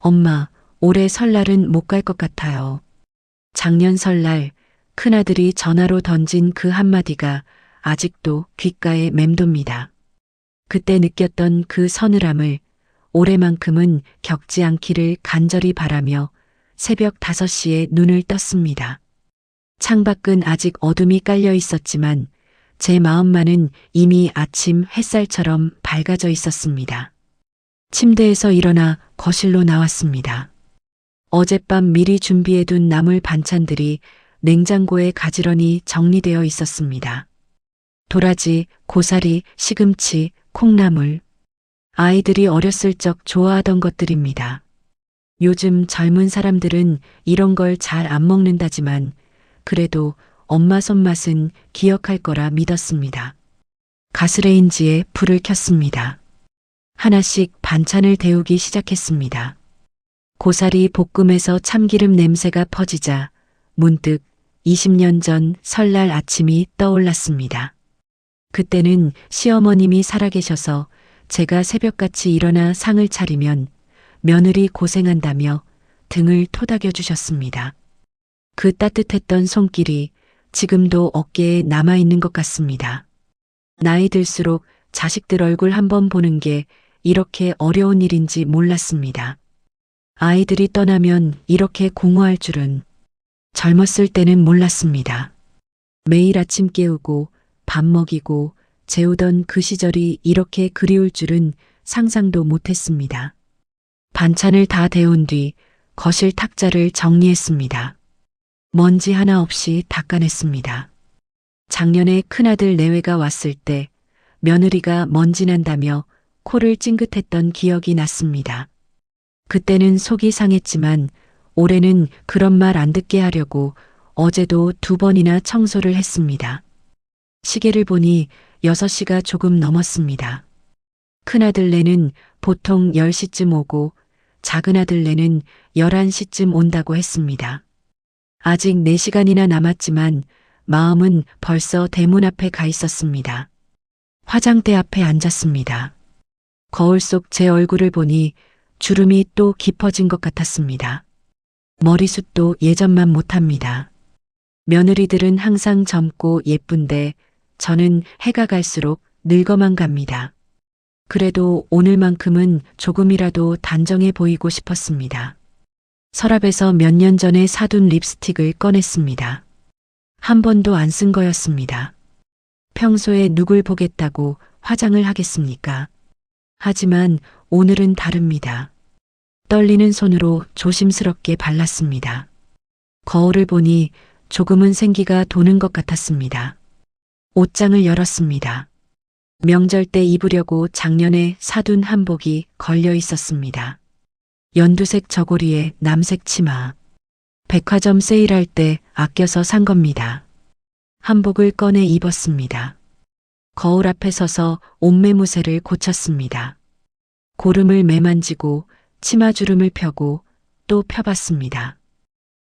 엄마, 올해 설날은 못 갈 것 같아요. 작년 설날 큰아들이 전화로 던진 그 한마디가 아직도 귓가에 맴돕니다. 그때 느꼈던 그 서늘함을 올해만큼은 겪지 않기를 간절히 바라며 새벽 5시에 눈을 떴습니다. 창밖은 아직 어둠이 깔려 있었지만 제 마음만은 이미 아침 햇살처럼 밝아져 있었습니다. 침대에서 일어나 거실로 나왔습니다. 어젯밤 미리 준비해둔 나물 반찬들이 냉장고에 가지런히 정리되어 있었습니다. 도라지, 고사리, 시금치, 콩나물. 아이들이 어렸을 적 좋아하던 것들입니다. 요즘 젊은 사람들은 이런 걸 잘 안 먹는다지만 그래도 엄마 손맛은 기억할 거라 믿었습니다. 가스레인지에 불을 켰습니다. 하나씩 반찬을 데우기 시작했습니다. 고사리 볶음에서 참기름 냄새가 퍼지자 문득 20년 전 설날 아침이 떠올랐습니다. 그때는 시어머님이 살아계셔서 제가 새벽같이 일어나 상을 차리면 며느리 고생한다며 등을 토닥여 주셨습니다. 그 따뜻했던 손길이 지금도 어깨에 남아있는 것 같습니다. 나이 들수록 자식들 얼굴 한번 보는 게 이렇게 어려운 일인지 몰랐습니다. 아이들이 떠나면 이렇게 공허할 줄은 젊었을 때는 몰랐습니다. 매일 아침 깨우고 밥 먹이고 재우던 그 시절이 이렇게 그리울 줄은 상상도 못했습니다. 반찬을 다 데운 뒤 거실 탁자를 정리했습니다. 먼지 하나 없이 닦아냈습니다. 작년에 큰아들 내외가 왔을 때 며느리가 먼지 난다며 코를 찡긋했던 기억이 났습니다. 그때는 속이 상했지만 올해는 그런 말 안 듣게 하려고 어제도 2번이나 청소를 했습니다. 시계를 보니 6시가 조금 넘었습니다. 큰아들네는 보통 10시쯤 오고 작은아들네는 11시쯤 온다고 했습니다. 아직 4시간이나 남았지만 마음은 벌써 대문 앞에 가 있었습니다. 화장대 앞에 앉았습니다. 거울 속 제 얼굴을 보니 주름이 또 깊어진 것 같았습니다. 머리숱도 예전만 못합니다. 며느리들은 항상 젊고 예쁜데 저는 해가 갈수록 늙어만 갑니다. 그래도 오늘만큼은 조금이라도 단정해 보이고 싶었습니다. 서랍에서 몇 년 전에 사둔 립스틱을 꺼냈습니다. 한 번도 안 쓴 거였습니다. 평소에 누굴 보겠다고 화장을 하겠습니까? 하지만 오늘은 다릅니다. 떨리는 손으로 조심스럽게 발랐습니다. 거울을 보니 조금은 생기가 도는 것 같았습니다. 옷장을 열었습니다. 명절 때 입으려고 작년에 사둔 한복이 걸려 있었습니다. 연두색 저고리에 남색 치마. 백화점 세일할 때 아껴서 산 겁니다. 한복을 꺼내 입었습니다. 거울 앞에 서서 옷매무새를 고쳤습니다. 고름을 매만지고 치마주름을 펴고 또 펴봤습니다.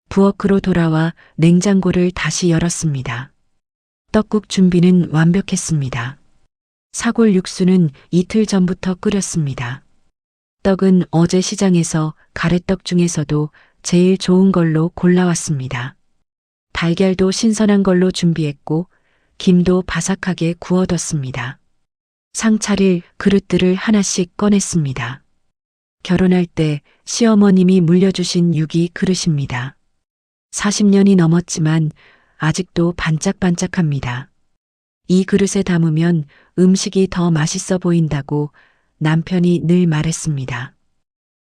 부엌으로 돌아와 냉장고를 다시 열었습니다. 떡국 준비는 완벽했습니다. 사골 육수는 이틀 전부터 끓였습니다. 떡은 어제 시장에서 가래떡 중에서도 제일 좋은 걸로 골라왔습니다. 달걀도 신선한 걸로 준비했고 김도 바삭하게 구워뒀습니다. 상 차릴 그릇들을 하나씩 꺼냈습니다. 결혼할 때 시어머님이 물려주신 유기 그릇입니다. 40년이 넘었지만 아직도 반짝반짝합니다. 이 그릇에 담으면 음식이 더 맛있어 보인다고 남편이 늘 말했습니다.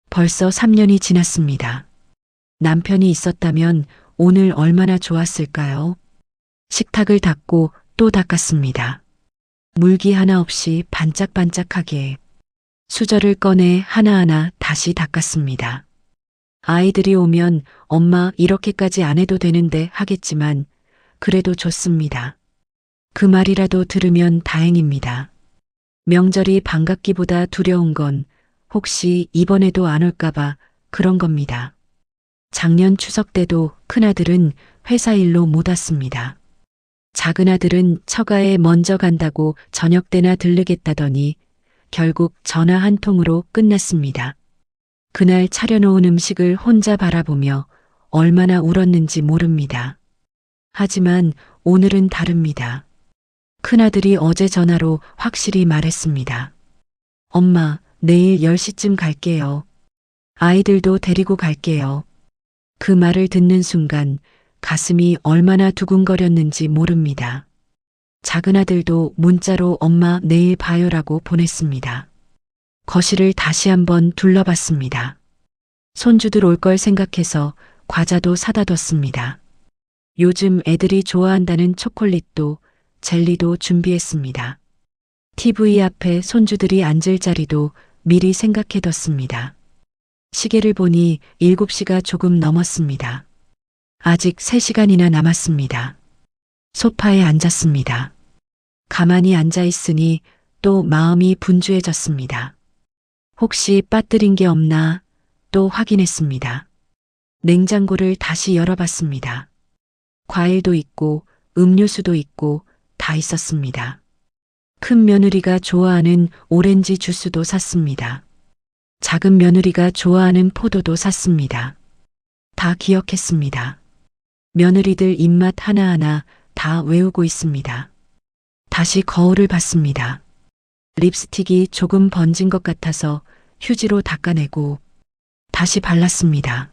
벌써 3년이 지났습니다. 남편이 있었다면 오늘 얼마나 좋았을까요? 식탁을 닦고 또 닦았습니다. 물기 하나 없이 반짝반짝하게 수저를 꺼내 하나하나 다시 닦았습니다. 아이들이 오면 엄마 이렇게까지 안 해도 되는데 하겠지만 그래도 좋습니다. 그 말이라도 들으면 다행입니다. 명절이 반갑기보다 두려운 건 혹시 이번에도 안 올까봐 그런 겁니다. 작년 추석 때도 큰아들은 회사 일로 못 왔습니다. 작은아들은 처가에 먼저 간다고 저녁 때나 들르겠다더니 결국 전화 한 통으로 끝났습니다. 그날 차려놓은 음식을 혼자 바라보며 얼마나 울었는지 모릅니다. 하지만 오늘은 다릅니다. 큰아들이 어제 전화로 확실히 말했습니다. 엄마, 내일 10시쯤 갈게요. 아이들도 데리고 갈게요. 그 말을 듣는 순간 가슴이 얼마나 두근거렸는지 모릅니다. 작은 아들도 문자로 엄마 내일 봐요라고 보냈습니다. 거실을 다시 한번 둘러봤습니다. 손주들 올 걸 생각해서 과자도 사다 뒀습니다. 요즘 애들이 좋아한다는 초콜릿도 젤리도 준비했습니다. TV 앞에 손주들이 앉을 자리도 미리 생각해뒀습니다. 시계를 보니 7시가 조금 넘었습니다. 아직 3시간이나 남았습니다. 소파에 앉았습니다. 가만히 앉아 있으니 또 마음이 분주해졌습니다. 혹시 빠뜨린 게 없나 또 확인했습니다. 냉장고를 다시 열어봤습니다. 과일도 있고 음료수도 있고 다 있었습니다. 큰 며느리가 좋아하는 오렌지 주스도 샀습니다. 작은 며느리가 좋아하는 포도도 샀습니다. 다 기억했습니다. 며느리들 입맛 하나하나 다 외우고 있습니다. 다시 거울을 봤습니다. 립스틱이 조금 번진 것 같아서 휴지로 닦아내고 다시 발랐습니다.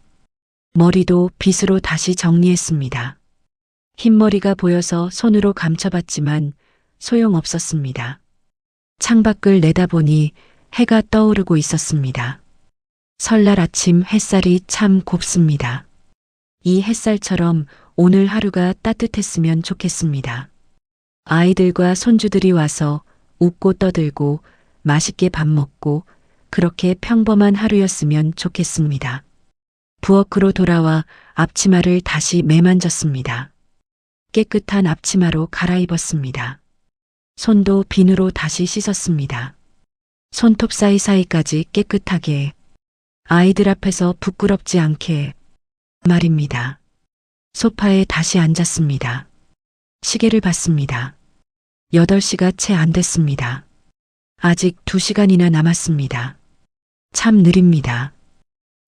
머리도 빗으로 다시 정리했습니다. 흰머리가 보여서 손으로 감춰봤지만 소용없었습니다. 창밖을 내다보니 해가 떠오르고 있었습니다. 설날 아침 햇살이 참 곱습니다. 이 햇살처럼 오늘 하루가 따뜻했으면 좋겠습니다. 아이들과 손주들이 와서 웃고 떠들고 맛있게 밥 먹고 그렇게 평범한 하루였으면 좋겠습니다. 부엌으로 돌아와 앞치마를 다시 매만졌습니다. 깨끗한 앞치마로 갈아입었습니다. 손도 비누로 다시 씻었습니다. 손톱 사이사이까지 깨끗하게, 아이들 앞에서 부끄럽지 않게 말입니다. 소파에 다시 앉았습니다. 시계를 봤습니다. 8시가 채 안 됐습니다. 아직 2시간이나 남았습니다. 참 느립니다.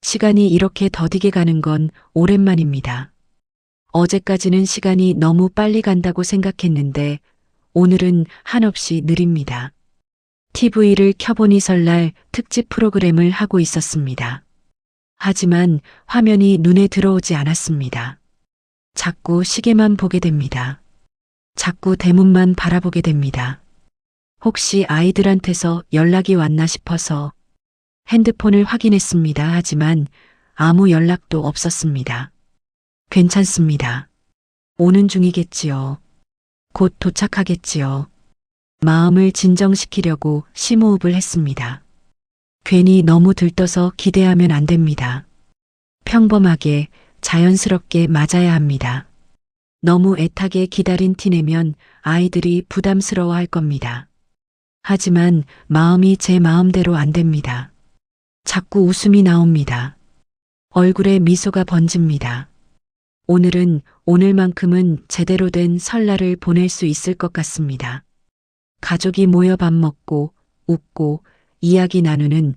시간이 이렇게 더디게 가는 건 오랜만입니다. 어제까지는 시간이 너무 빨리 간다고 생각했는데 오늘은 한없이 느립니다. TV를 켜보니 설날 특집 프로그램을 하고 있었습니다. 하지만 화면이 눈에 들어오지 않았습니다. 자꾸 시계만 보게 됩니다. 자꾸 대문만 바라보게 됩니다. 혹시 아이들한테서 연락이 왔나 싶어서 핸드폰을 확인했습니다. 하지만 아무 연락도 없었습니다. 괜찮습니다. 오는 중이겠지요. 곧 도착하겠지요. 마음을 진정시키려고 심호흡을 했습니다. 괜히 너무 들떠서 기대하면 안 됩니다. 평범하게 자연스럽게 맞아야 합니다. 너무 애타게 기다린 티내면 아이들이 부담스러워 할 겁니다. 하지만 마음이 제 마음대로 안 됩니다. 자꾸 웃음이 나옵니다. 얼굴에 미소가 번집니다. 오늘은 오늘만큼은 제대로 된 설날을 보낼 수 있을 것 같습니다. 가족이 모여 밥 먹고 웃고 이야기 나누는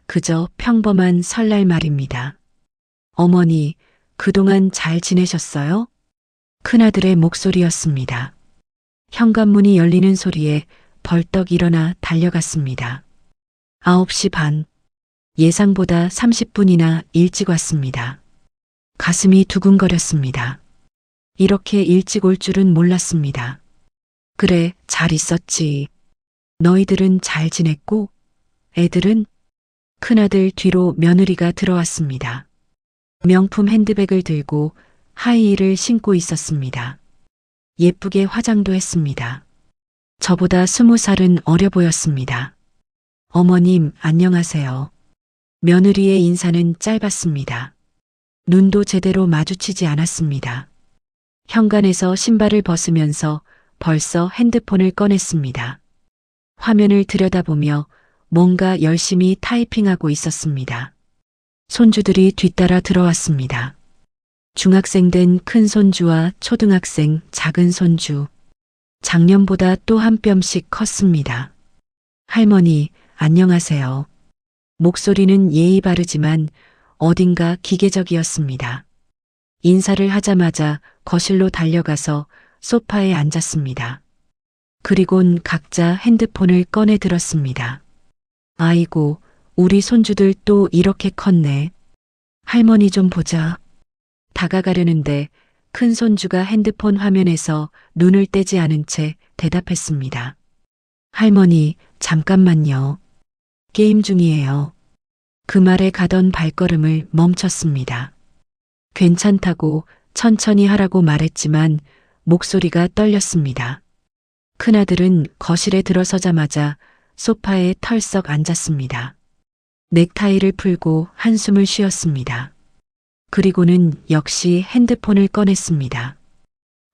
그저 평범한 설날 말입니다. 어머니, 그동안 잘 지내셨어요? 큰아들의 목소리였습니다. 현관문이 열리는 소리에 벌떡 일어나 달려갔습니다. 9시 반. 예상보다 30분이나 일찍 왔습니다. 가슴이 두근거렸습니다. 이렇게 일찍 올 줄은 몰랐습니다. 그래, 잘 있었지. 너희들은 잘 지냈고? 애들은? 큰아들 뒤로 며느리가 들어왔습니다. 명품 핸드백을 들고 하이힐을 신고 있었습니다. 예쁘게 화장도 했습니다. 저보다 20살은 어려 보였습니다. 어머님, 안녕하세요. 며느리의 인사는 짧았습니다. 눈도 제대로 마주치지 않았습니다. 현관에서 신발을 벗으면서 벌써 핸드폰을 꺼냈습니다. 화면을 들여다보며 뭔가 열심히 타이핑하고 있었습니다. 손주들이 뒤따라 들어왔습니다. 중학생 된 큰 손주와 초등학생 작은 손주. 작년보다 또 한 뼘씩 컸습니다. 할머니, 안녕하세요. 목소리는 예의 바르지만 어딘가 기계적이었습니다. 인사를 하자마자 거실로 달려가서 소파에 앉았습니다. 그리곤 각자 핸드폰을 꺼내 들었습니다. 아이고, 우리 손주들 또 이렇게 컸네. 할머니 좀 보자. 다가가려는데 큰 손주가 핸드폰 화면에서 눈을 떼지 않은 채 대답했습니다. 할머니, 잠깐만요. 게임 중이에요. 그 말에 가던 발걸음을 멈췄습니다. 괜찮다고 천천히 하라고 말했지만 목소리가 떨렸습니다. 큰아들은 거실에 들어서자마자 소파에 털썩 앉았습니다. 넥타이를 풀고 한숨을 쉬었습니다. 그리고는 역시 핸드폰을 꺼냈습니다.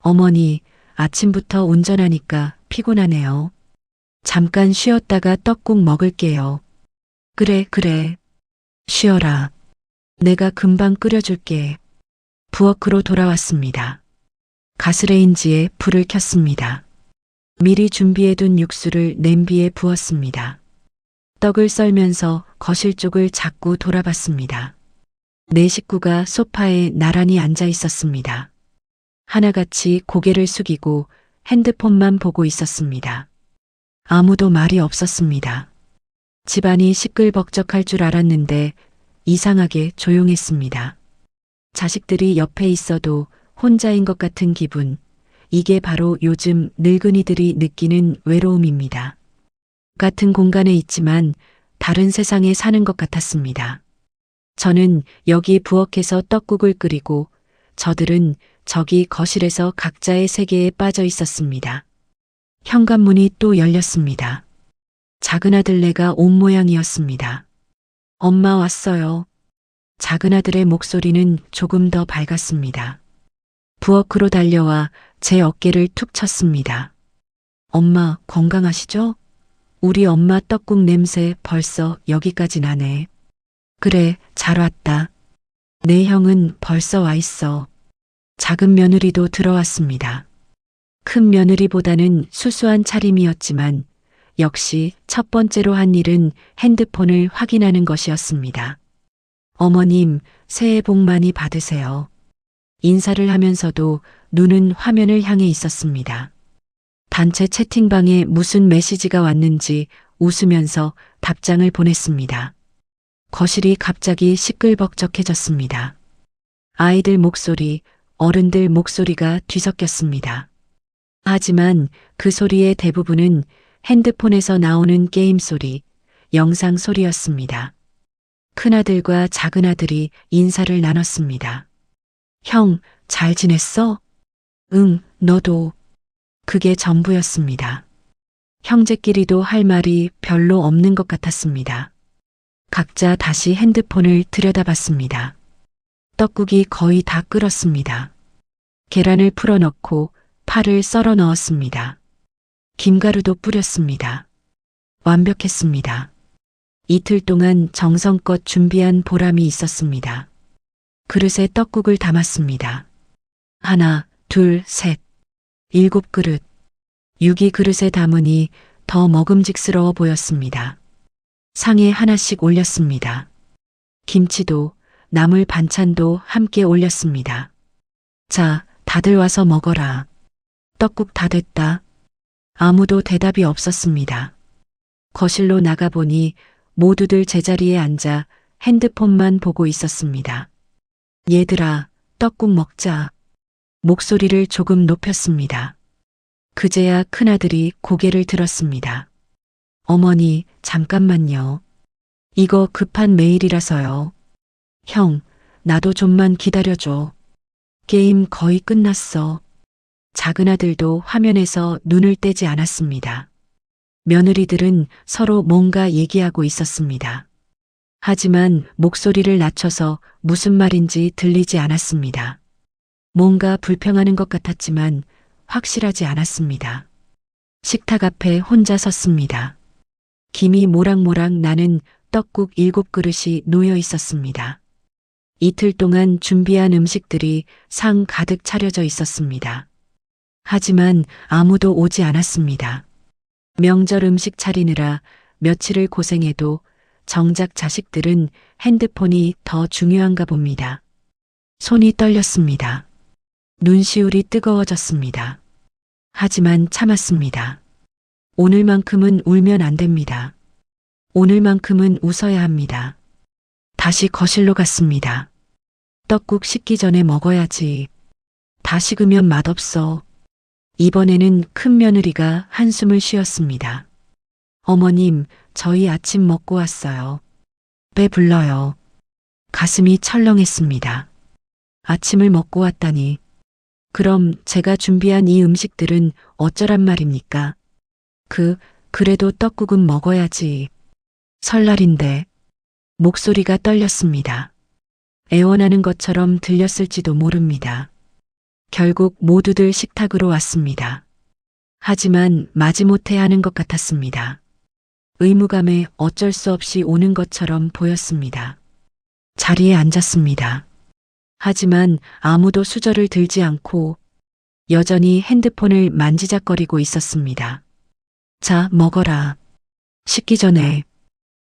어머니, 아침부터 운전하니까 피곤하네요. 잠깐 쉬었다가 떡국 먹을게요. 그래. 쉬어라. 내가 금방 끓여줄게. 부엌으로 돌아왔습니다. 가스레인지에 불을 켰습니다. 미리 준비해둔 육수를 냄비에 부었습니다. 떡을 썰면서 거실 쪽을 자꾸 돌아봤습니다. 네 식구가 소파에 나란히 앉아 있었습니다. 하나같이 고개를 숙이고 핸드폰만 보고 있었습니다. 아무도 말이 없었습니다. 집안이 시끌벅적할 줄 알았는데 이상하게 조용했습니다. 자식들이 옆에 있어도 혼자인 것 같은 기분, 이게 바로 요즘 늙은이들이 느끼는 외로움입니다. 같은 공간에 있지만 다른 세상에 사는 것 같았습니다. 저는 여기 부엌에서 떡국을 끓이고 저들은 저기 거실에서 각자의 세계에 빠져 있었습니다. 현관문이 또 열렸습니다. 작은 아들네가 온 모양이었습니다. 엄마 왔어요. 작은 아들의 목소리는 조금 더 밝았습니다. 부엌으로 달려와 제 어깨를 툭 쳤습니다. 엄마 건강하시죠? 우리 엄마 떡국 냄새 벌써 여기까지 나네. 그래, 잘 왔다. 내 형은 벌써 와 있어. 작은 며느리도 들어왔습니다. 큰 며느리보다는 수수한 차림이었지만 역시 첫 번째로 한 일은 핸드폰을 확인하는 것이었습니다. 어머님, 새해 복 많이 받으세요. 인사를 하면서도 눈은 화면을 향해 있었습니다. 단체 채팅방에 무슨 메시지가 왔는지 웃으면서 답장을 보냈습니다. 거실이 갑자기 시끌벅적해졌습니다. 아이들 목소리, 어른들 목소리가 뒤섞였습니다. 하지만 그 소리의 대부분은 핸드폰에서 나오는 게임 소리, 영상 소리였습니다. 큰아들과 작은아들이 인사를 나눴습니다. 형, 잘 지냈어? 응, 너도. 그게 전부였습니다. 형제끼리도 할 말이 별로 없는 것 같았습니다. 각자 다시 핸드폰을 들여다봤습니다. 떡국이 거의 다 끓었습니다. 계란을 풀어넣고 파를 썰어 넣었습니다. 김가루도 뿌렸습니다. 완벽했습니다. 이틀 동안 정성껏 준비한 보람이 있었습니다. 그릇에 떡국을 담았습니다. 하나, 둘, 셋, 7그릇. 6이 그릇에 담으니 더 먹음직스러워 보였습니다. 상에 하나씩 올렸습니다. 김치도 나물 반찬도 함께 올렸습니다. 자, 다들 와서 먹어라. 떡국 다 됐다. 아무도 대답이 없었습니다. 거실로 나가보니 모두들 제자리에 앉아 핸드폰만 보고 있었습니다. 얘들아, 떡국 먹자. 목소리를 조금 높였습니다. 그제야 큰아들이 고개를 들었습니다. 어머니, 잠깐만요. 이거 급한 메일이라서요. 형, 나도 좀만 기다려줘. 게임 거의 끝났어. 작은 아들도 화면에서 눈을 떼지 않았습니다. 며느리들은 서로 뭔가 얘기하고 있었습니다. 하지만 목소리를 낮춰서 무슨 말인지 들리지 않았습니다. 뭔가 불평하는 것 같았지만 확실하지 않았습니다. 식탁 앞에 혼자 섰습니다. 김이 모락모락 나는 떡국 7그릇이 놓여 있었습니다. 이틀 동안 준비한 음식들이 상 가득 차려져 있었습니다. 하지만 아무도 오지 않았습니다. 명절 음식 차리느라 며칠을 고생해도 정작 자식들은 핸드폰이 더 중요한가 봅니다. 손이 떨렸습니다. 눈시울이 뜨거워졌습니다. 하지만 참았습니다. 오늘만큼은 울면 안 됩니다. 오늘만큼은 웃어야 합니다. 다시 거실로 갔습니다. 떡국 식기 전에 먹어야지. 다 식으면 맛없어. 이번에는 큰 며느리가 한숨을 쉬었습니다. 어머님, 저희 아침 먹고 왔어요. 배불러요. 가슴이 철렁했습니다. 아침을 먹고 왔다니. 그럼 제가 준비한 이 음식들은 어쩌란 말입니까? 그래도 떡국은 먹어야지. 설날인데. 목소리가 떨렸습니다. 애원하는 것처럼 들렸을지도 모릅니다. 결국 모두들 식탁으로 왔습니다. 하지만 마지못해 하는 것 같았습니다. 의무감에 어쩔 수 없이 오는 것처럼 보였습니다. 자리에 앉았습니다. 하지만 아무도 수저를 들지 않고 여전히 핸드폰을 만지작거리고 있었습니다. 자, 먹어라. 식기 전에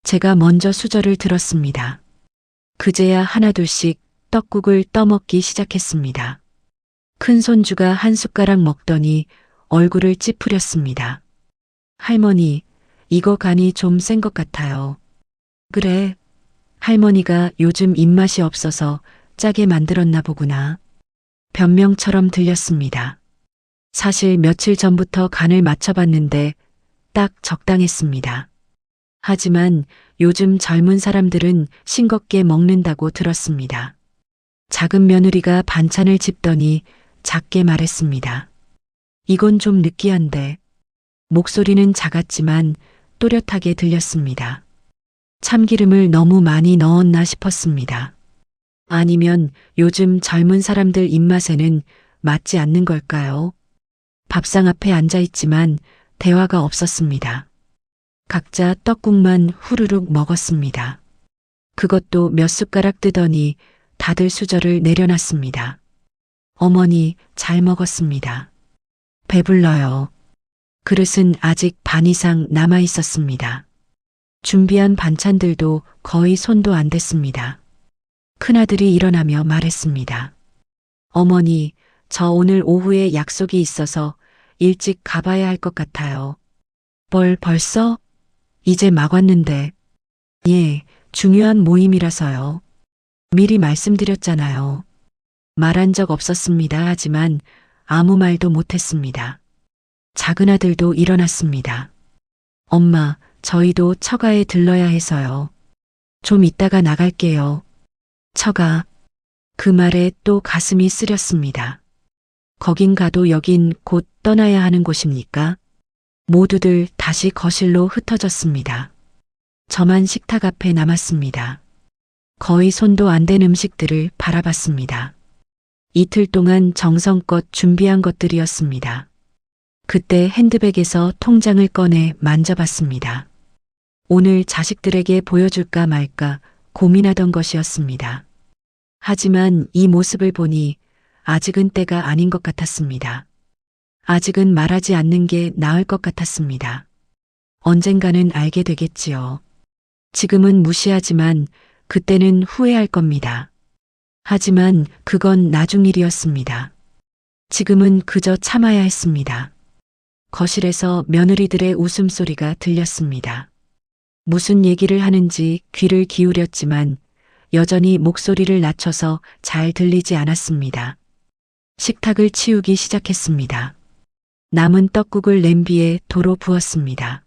제가 먼저 수저를 들었습니다. 그제야 하나둘씩 떡국을 떠먹기 시작했습니다. 큰 손주가 한 숟가락 먹더니 얼굴을 찌푸렸습니다. 할머니, 이거 간이 좀 센 것 같아요. 그래. 할머니가 요즘 입맛이 없어서 짜게 만들었나 보구나. 변명처럼 들렸습니다. 사실 며칠 전부터 간을 맞춰봤는데 딱 적당했습니다. 하지만 요즘 젊은 사람들은 싱겁게 먹는다고 들었습니다. 작은 며느리가 반찬을 집더니 작게 말했습니다. 이건 좀 느끼한데. 목소리는 작았지만 또렷하게 들렸습니다. 참기름을 너무 많이 넣었나 싶었습니다. 아니면 요즘 젊은 사람들 입맛에는 맞지 않는 걸까요? 밥상 앞에 앉아 있지만 대화가 없었습니다. 각자 떡국만 후루룩 먹었습니다. 그것도 몇 숟가락 뜨더니 다들 수저를 내려놨습니다. 어머니, 잘 먹었습니다. 배불러요. 그릇은 아직 반 이상 남아 있었습니다. 준비한 반찬들도 거의 손도 안 댔습니다. 큰아들이 일어나며 말했습니다. 어머니, 저 오늘 오후에 약속이 있어서 일찍 가봐야 할 것 같아요. 벌써? 이제 막 왔는데. 예, 중요한 모임이라서요. 미리 말씀드렸잖아요. 말한 적 없었습니다. 하지만 아무 말도 못했습니다. 작은 아들도 일어났습니다. 엄마, 저희도 처가에 들러야 해서요. 좀 이따가 나갈게요. 처가. 그 말에 또 가슴이 쓰렸습니다. 거긴 가도 여긴 곧 떠나야 하는 곳입니까? 모두들 다시 거실로 흩어졌습니다. 저만 식탁 앞에 남았습니다. 거의 손도 안 댄 음식들을 바라봤습니다. 이틀 동안 정성껏 준비한 것들이었습니다. 그때 핸드백에서 통장을 꺼내 만져봤습니다. 오늘 자식들에게 보여줄까 말까 고민하던 것이었습니다. 하지만 이 모습을 보니 아직은 때가 아닌 것 같았습니다. 아직은 말하지 않는 게 나을 것 같았습니다. 언젠가는 알게 되겠지요. 지금은 무시하지만 그때는 후회할 겁니다. 하지만 그건 나중 일이었습니다. 지금은 그저 참아야 했습니다. 거실에서 며느리들의 웃음소리가 들렸습니다. 무슨 얘기를 하는지 귀를 기울였지만 여전히 목소리를 낮춰서 잘 들리지 않았습니다. 식탁을 치우기 시작했습니다. 남은 떡국을 냄비에 도로 부었습니다.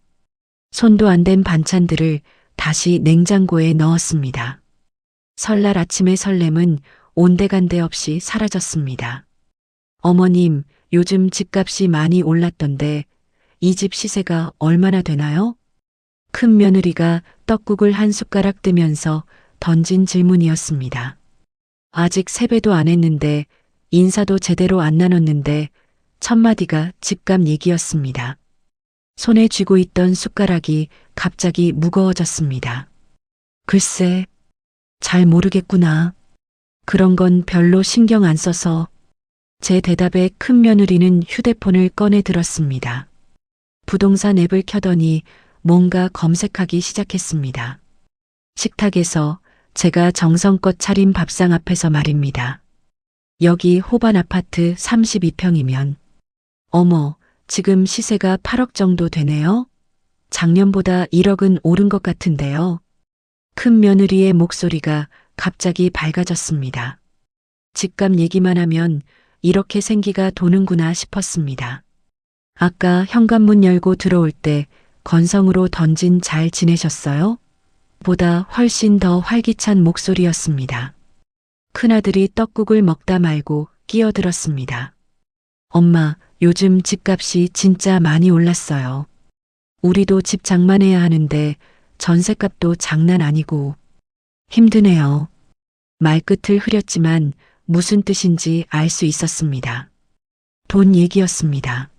손도 안 댄 반찬들을 다시 냉장고에 넣었습니다. 설날 아침의 설렘은 온데간데 없이 사라졌습니다. 어머님, 요즘 집값이 많이 올랐던데 이 집 시세가 얼마나 되나요? 큰 며느리가 떡국을 한 숟가락 뜨면서 던진 질문이었습니다. 아직 세배도 안 했는데 인사도 제대로 안 나눴는데 첫마디가 집값 얘기였습니다. 손에 쥐고 있던 숟가락이 갑자기 무거워졌습니다. 글쎄, 잘 모르겠구나. 그런 건 별로 신경 안 써서. 제 대답에 큰 며느리는 휴대폰을 꺼내 들었습니다. 부동산 앱을 켜더니 뭔가 검색하기 시작했습니다. 식탁에서 제가 정성껏 차린 밥상 앞에서 말입니다. 여기 호반 아파트 32평이면 어머, 지금 시세가 8억 정도 되네요? 작년보다 1억은 오른 것 같은데요. 큰 며느리의 목소리가 갑자기 밝아졌습니다. 집값 얘기만 하면 이렇게 생기가 도는구나 싶었습니다. 아까 현관문 열고 들어올 때 건성으로 던진 잘 지내셨어요? 보다 훨씬 더 활기찬 목소리였습니다. 큰아들이 떡국을 먹다 말고 끼어들었습니다. 엄마, 요즘 집값이 진짜 많이 올랐어요. 우리도 집 장만해야 하는데 전셋값도 장난 아니고 힘드네요. 말끝을 흐렸지만 무슨 뜻인지 알 수 있었습니다. 돈 얘기였습니다.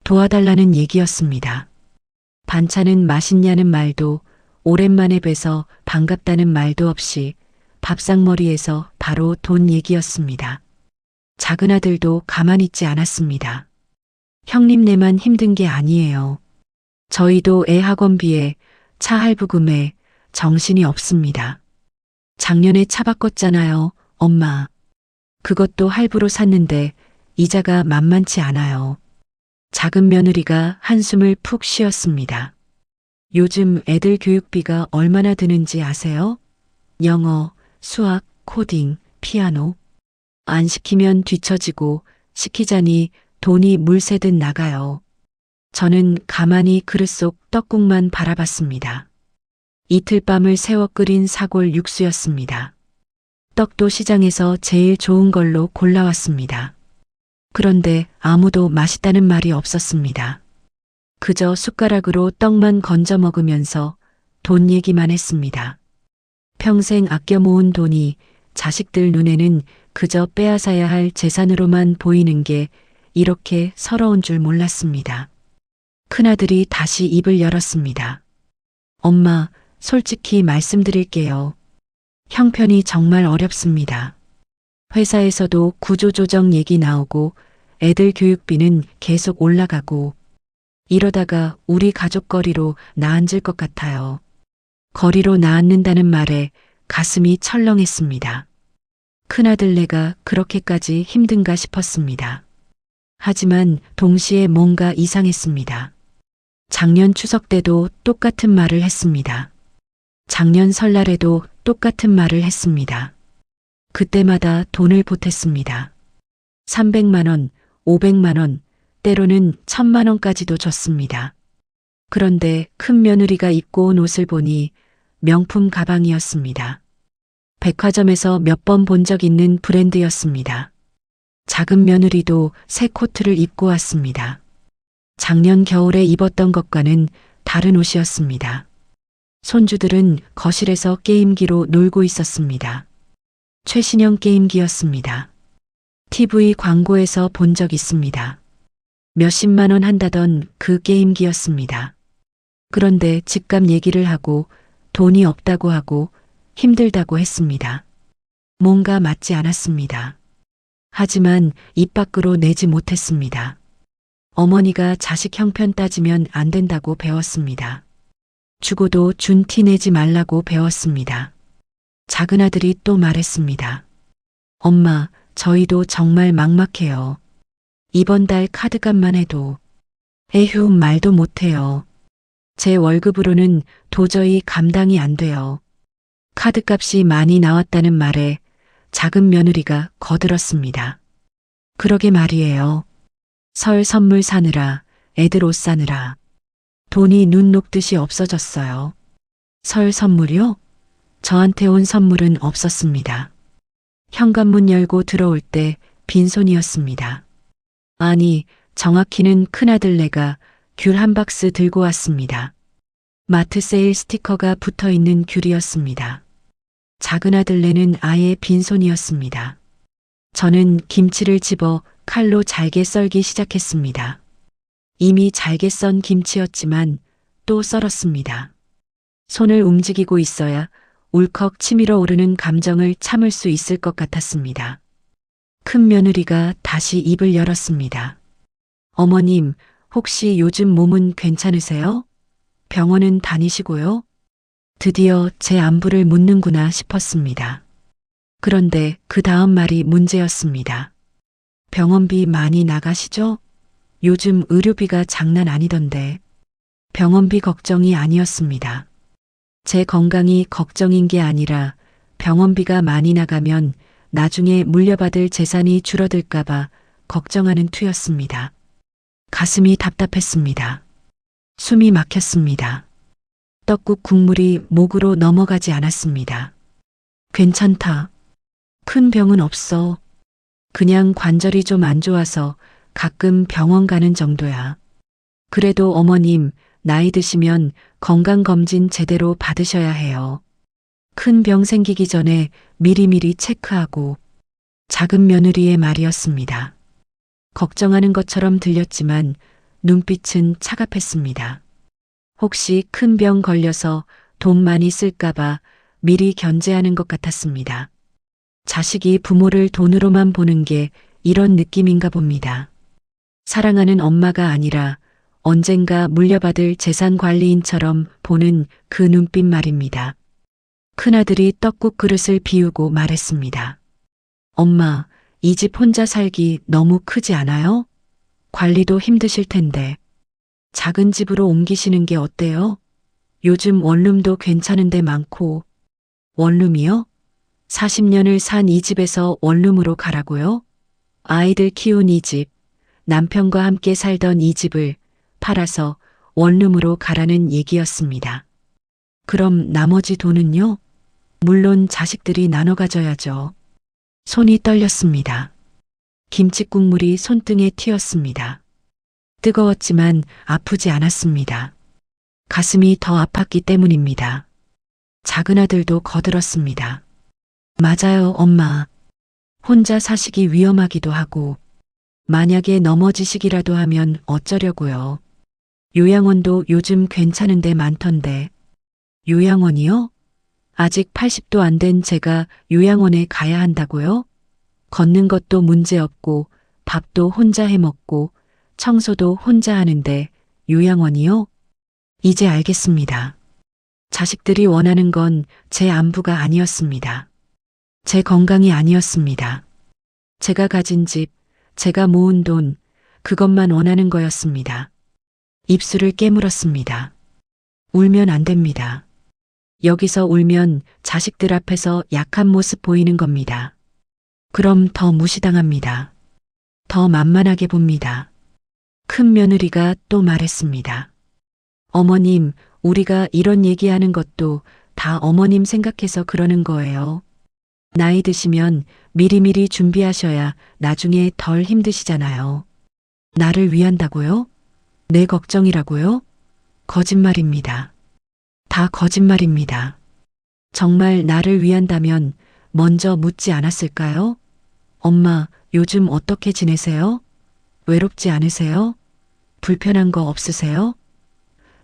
도와달라는 얘기였습니다. 반찬은 맛있냐는 말도 오랜만에 뵈서 반갑다는 말도 없이 밥상머리에서 바로 돈 얘기였습니다. 작은 아들도 가만히 있지 않았습니다. 형님네만 힘든 게 아니에요. 저희도 애 학원비에 차 할부금에 정신이 없습니다. 작년에 차 바꿨잖아요, 엄마. 그것도 할부로 샀는데 이자가 만만치 않아요. 작은 며느리가 한숨을 푹 쉬었습니다. 요즘 애들 교육비가 얼마나 드는지 아세요? 영어, 수학, 코딩, 피아노. 안 시키면 뒤처지고 시키자니 돈이 물새듯 나가요. 저는 가만히 그릇 속 떡국만 바라봤습니다. 이틀 밤을 새워 끓인 사골 육수였습니다. 떡도 시장에서 제일 좋은 걸로 골라왔습니다. 그런데 아무도 맛있다는 말이 없었습니다. 그저 숟가락으로 떡만 건져 먹으면서 돈 얘기만 했습니다. 평생 아껴 모은 돈이 자식들 눈에는 그저 빼앗아야 할 재산으로만 보이는 게 이렇게 서러운 줄 몰랐습니다. 큰아들이 다시 입을 열었습니다. 엄마, 솔직히 말씀드릴게요. 형편이 정말 어렵습니다. 회사에서도 구조조정 얘기 나오고 애들 교육비는 계속 올라가고 이러다가 우리 가족거리로 나앉을 것 같아요. 거리로 나앉는다는 말에 가슴이 철렁했습니다. 큰아들네가 그렇게까지 힘든가 싶었습니다. 하지만 동시에 뭔가 이상했습니다. 작년 추석 때도 똑같은 말을 했습니다. 작년 설날에도 똑같은 말을 했습니다. 그때마다 돈을 보탰습니다. 300만 원, 500만 원, 때로는 1000만 원까지도 줬습니다. 그런데 큰 며느리가 입고 온 옷을 보니 명품 가방이었습니다. 백화점에서 몇 번 본 적 있는 브랜드였습니다. 작은 며느리도 새 코트를 입고 왔습니다. 작년 겨울에 입었던 것과는 다른 옷이었습니다. 손주들은 거실에서 게임기로 놀고 있었습니다. 최신형 게임기였습니다. TV 광고에서 본 적 있습니다. 몇십만 원 한다던 그 게임기였습니다. 그런데 집값 얘기를 하고 돈이 없다고 하고 힘들다고 했습니다. 뭔가 맞지 않았습니다. 하지만 입 밖으로 내지 못했습니다. 어머니가 자식 형편 따지면 안 된다고 배웠습니다. 주고도 준 티 내지 말라고 배웠습니다. 작은 아들이 또 말했습니다. 엄마, 저희도 정말 막막해요. 이번 달 카드값만 해도 에휴 말도 못해요. 제 월급으로는 도저히 감당이 안 돼요. 카드값이 많이 나왔다는 말에 작은 며느리가 거들었습니다. 그러게 말이에요. 설 선물 사느라 애들 옷 사느라 돈이 눈 녹듯이 없어졌어요. 설 선물이요? 저한테 온 선물은 없었습니다. 현관문 열고 들어올 때 빈손이었습니다. 아니, 정확히는 큰아들네가 귤 한 박스 들고 왔습니다. 마트 세일 스티커가 붙어 있는 귤이었습니다. 작은 아들네는 아예 빈손이었습니다. 저는 김치를 집어 칼로 잘게 썰기 시작했습니다. 이미 잘게 썬 김치였지만 또 썰었습니다. 손을 움직이고 있어야 울컥 치밀어 오르는 감정을 참을 수 있을 것 같았습니다. 큰 며느리가 다시 입을 열었습니다. 어머님, 혹시 요즘 몸은 괜찮으세요? 병원은 다니시고요? 드디어 제 안부를 묻는구나 싶었습니다. 그런데 그 다음 말이 문제였습니다. 병원비 많이 나가시죠? 요즘 의료비가 장난 아니던데. 병원비 걱정이 아니었습니다. 제 건강이 걱정인 게 아니라 병원비가 많이 나가면 나중에 물려받을 재산이 줄어들까봐 걱정하는 투였습니다. 가슴이 답답했습니다. 숨이 막혔습니다. 떡국 국물이 목으로 넘어가지 않았습니다. 괜찮다. 큰 병은 없어. 그냥 관절이 좀 안 좋아서 가끔 병원 가는 정도야. 그래도 어머님, 나이 드시면 건강검진 제대로 받으셔야 해요. 큰 병 생기기 전에 미리미리 체크하고. 작은 며느리의 말이었습니다. 걱정하는 것처럼 들렸지만 눈빛은 차갑했습니다. 혹시 큰 병 걸려서 돈 많이 쓸까봐 미리 견제하는 것 같았습니다. 자식이 부모를 돈으로만 보는 게 이런 느낌인가 봅니다. 사랑하는 엄마가 아니라 언젠가 물려받을 재산 관리인처럼 보는 그 눈빛 말입니다. 큰아들이 떡국 그릇을 비우고 말했습니다. 엄마, 이 집 혼자 살기 너무 크지 않아요? 관리도 힘드실 텐데. 작은 집으로 옮기시는 게 어때요? 요즘 원룸도 괜찮은 데 많고. 원룸이요? 40년을 산 이 집에서 원룸으로 가라고요? 아이들 키운 이 집, 남편과 함께 살던 이 집을 팔아서 원룸으로 가라는 얘기였습니다. 그럼 나머지 돈은요? 물론 자식들이 나눠 가져야죠. 손이 떨렸습니다. 김치 국물이 손등에 튀었습니다. 뜨거웠지만 아프지 않았습니다. 가슴이 더 아팠기 때문입니다. 작은 아들도 거들었습니다. 맞아요, 엄마. 혼자 사시기 위험하기도 하고, 만약에 넘어지시기라도 하면 어쩌려고요. 요양원도 요즘 괜찮은 데 많던데. 요양원이요? 아직 80도 안 된 제가 요양원에 가야 한다고요? 걷는 것도 문제없고, 밥도 혼자 해 먹고, 청소도 혼자 하는데 요양원이요? 이제 알겠습니다. 자식들이 원하는 건 제 안부가 아니었습니다. 제 건강이 아니었습니다. 제가 가진 집, 제가 모은 돈, 그것만 원하는 거였습니다. 입술을 깨물었습니다. 울면 안 됩니다. 여기서 울면 자식들 앞에서 약한 모습 보이는 겁니다. 그럼 더 무시당합니다. 더 만만하게 봅니다. 큰 며느리가 또 말했습니다. 어머님, 우리가 이런 얘기하는 것도 다 어머님 생각해서 그러는 거예요. 나이 드시면 미리미리 준비하셔야 나중에 덜 힘드시잖아요. 나를 위한다고요? 내 걱정이라고요? 거짓말입니다. 다 거짓말입니다. 정말 나를 위한다면 먼저 묻지 않았을까요? 엄마, 요즘 어떻게 지내세요? 외롭지 않으세요? 불편한 거 없으세요?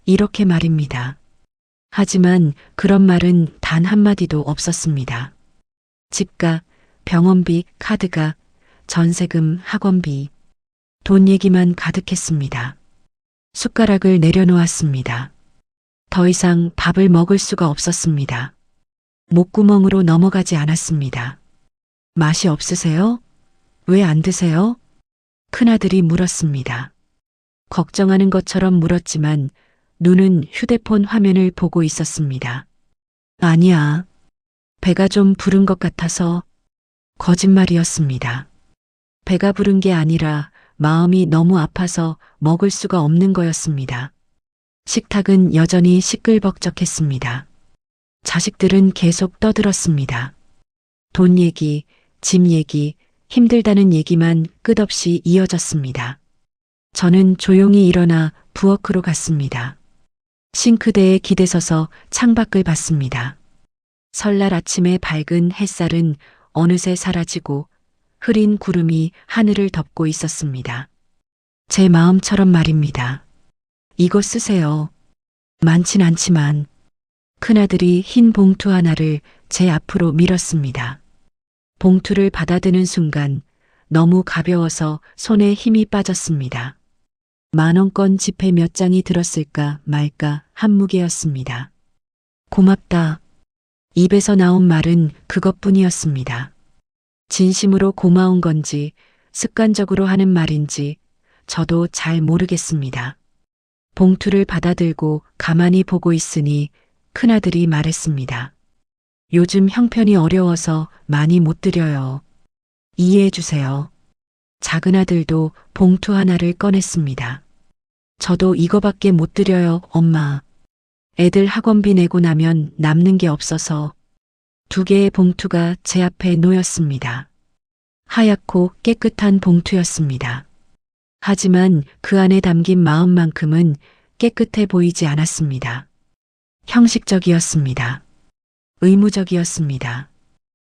이렇게 말입니다. 하지만 그런 말은 단 한마디도 없었습니다. 집값, 병원비, 카드값, 전세금, 학원비, 돈 얘기만 가득했습니다. 숟가락을 내려놓았습니다. 더 이상 밥을 먹을 수가 없었습니다. 목구멍으로 넘어가지 않았습니다. 맛이 없으세요? 왜 안 드세요? 큰아들이 물었습니다. 걱정하는 것처럼 물었지만 눈은 휴대폰 화면을 보고 있었습니다. 아니야. 배가 좀 부른 것 같아서. 거짓말이었습니다. 배가 부른 게 아니라 마음이 너무 아파서 먹을 수가 없는 거였습니다. 식탁은 여전히 시끌벅적했습니다. 자식들은 계속 떠들었습니다. 돈 얘기, 집 얘기, 힘들다는 얘기만 끝없이 이어졌습니다. 저는 조용히 일어나 부엌으로 갔습니다. 싱크대에 기대서서 창밖을 봤습니다. 설날 아침의 밝은 햇살은 어느새 사라지고 흐린 구름이 하늘을 덮고 있었습니다. 제 마음처럼 말입니다. 이거 쓰세요. 많진 않지만. 큰아들이 흰 봉투 하나를 제 앞으로 밀었습니다. 봉투를 받아드는 순간 너무 가벼워서 손에 힘이 빠졌습니다. 10,000원권 지폐 몇 장이 들었을까 말까 한 무게였습니다. 고맙다. 입에서 나온 말은 그것뿐이었습니다. 진심으로 고마운 건지 습관적으로 하는 말인지 저도 잘 모르겠습니다. 봉투를 받아들고 가만히 보고 있으니 큰아들이 말했습니다. 요즘 형편이 어려워서 많이 못 드려요. 이해해 주세요. 작은아들도 봉투 하나를 꺼냈습니다. 저도 이거밖에 못 드려요, 엄마. 애들 학원비 내고 나면 남는 게 없어서 2개의 봉투가 제 앞에 놓였습니다. 하얗고 깨끗한 봉투였습니다. 하지만 그 안에 담긴 마음만큼은 깨끗해 보이지 않았습니다. 형식적이었습니다. 의무적이었습니다.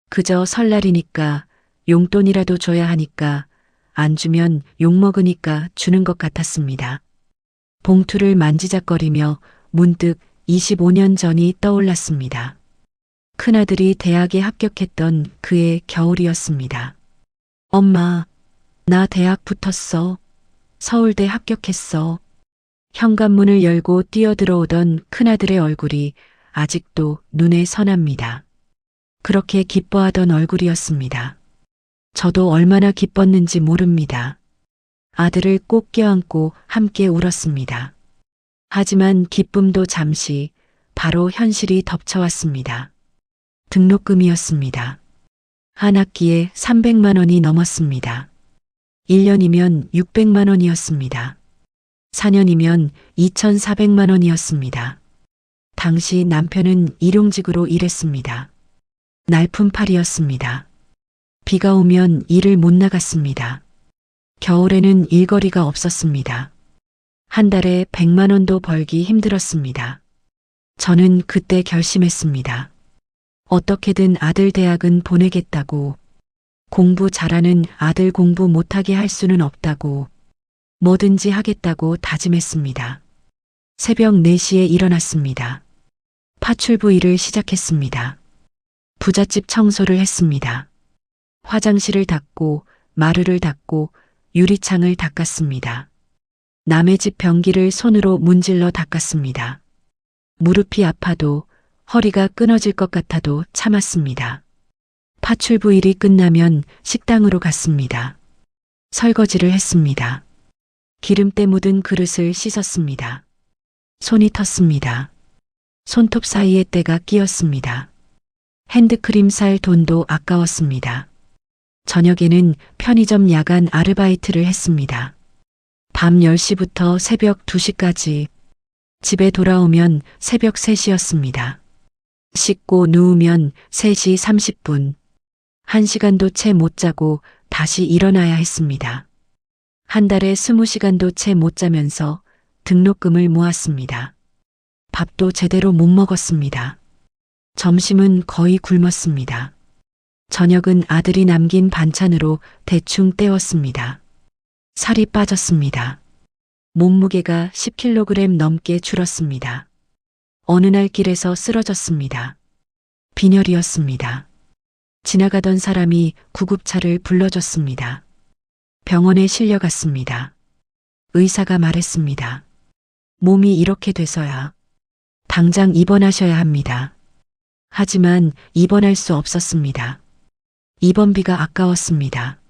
그저 설날이니까 용돈이라도 줘야 하니까 안 주면 욕먹으니까 주는 것 같았습니다. 봉투를 만지작거리며 문득 25년 전이 떠올랐습니다. 큰아들이 대학에 합격했던 그해 겨울이었습니다. 엄마, 나 대학 붙었어. 서울대 합격했어. 현관문을 열고 뛰어들어오던 큰아들의 얼굴이 아직도 눈에 선합니다. 그렇게 기뻐하던 얼굴이었습니다. 저도 얼마나 기뻤는지 모릅니다. 아들을 꼭 껴안고 함께 울었습니다. 하지만 기쁨도 잠시 바로 현실이 덮쳐왔습니다. 등록금이었습니다. 한 학기에 300만 원이 넘었습니다. 1년이면 600만 원이었습니다. 4년이면 2,400만 원이었습니다. 당시 남편은 일용직으로 일했습니다. 날품팔이였습니다. 비가 오면 일을 못 나갔습니다. 겨울에는 일거리가 없었습니다. 한 달에 100만 원도 벌기 힘들었습니다. 저는 그때 결심했습니다. 어떻게든 아들 대학은 보내겠다고, 공부 잘하는 아들 공부 못하게 할 수는 없다고, 뭐든지 하겠다고 다짐했습니다. 새벽 4시에 일어났습니다. 파출부 일을 시작했습니다. 부잣집 청소를 했습니다. 화장실을 닦고 마루를 닦고 유리창을 닦았습니다. 남의 집 변기를 손으로 문질러 닦았습니다. 무릎이 아파도 허리가 끊어질 것 같아도 참았습니다. 파출부 일이 끝나면 식당으로 갔습니다. 설거지를 했습니다. 기름때 묻은 그릇을 씻었습니다. 손이 텄습니다. 손톱 사이에 때가 끼었습니다. 핸드크림 살 돈도 아까웠습니다. 저녁에는 편의점 야간 아르바이트를 했습니다. 밤 10시부터 새벽 2시까지, 집에 돌아오면 새벽 3시였습니다. 씻고 누우면 3시 30분. 1시간도 채 못 자고 다시 일어나야 했습니다. 한 달에 20시간도 채 못 자면서 등록금을 모았습니다. 밥도 제대로 못 먹었습니다. 점심은 거의 굶었습니다. 저녁은 아들이 남긴 반찬으로 대충 때웠습니다. 살이 빠졌습니다. 몸무게가 10kg 넘게 줄었습니다. 어느 날 길에서 쓰러졌습니다. 빈혈이었습니다. 지나가던 사람이 구급차를 불러줬습니다. 병원에 실려갔습니다. 의사가 말했습니다. 몸이 이렇게 돼서야 당장 입원하셔야 합니다. 하지만 입원할 수 없었습니다. 입원비가 아까웠습니다.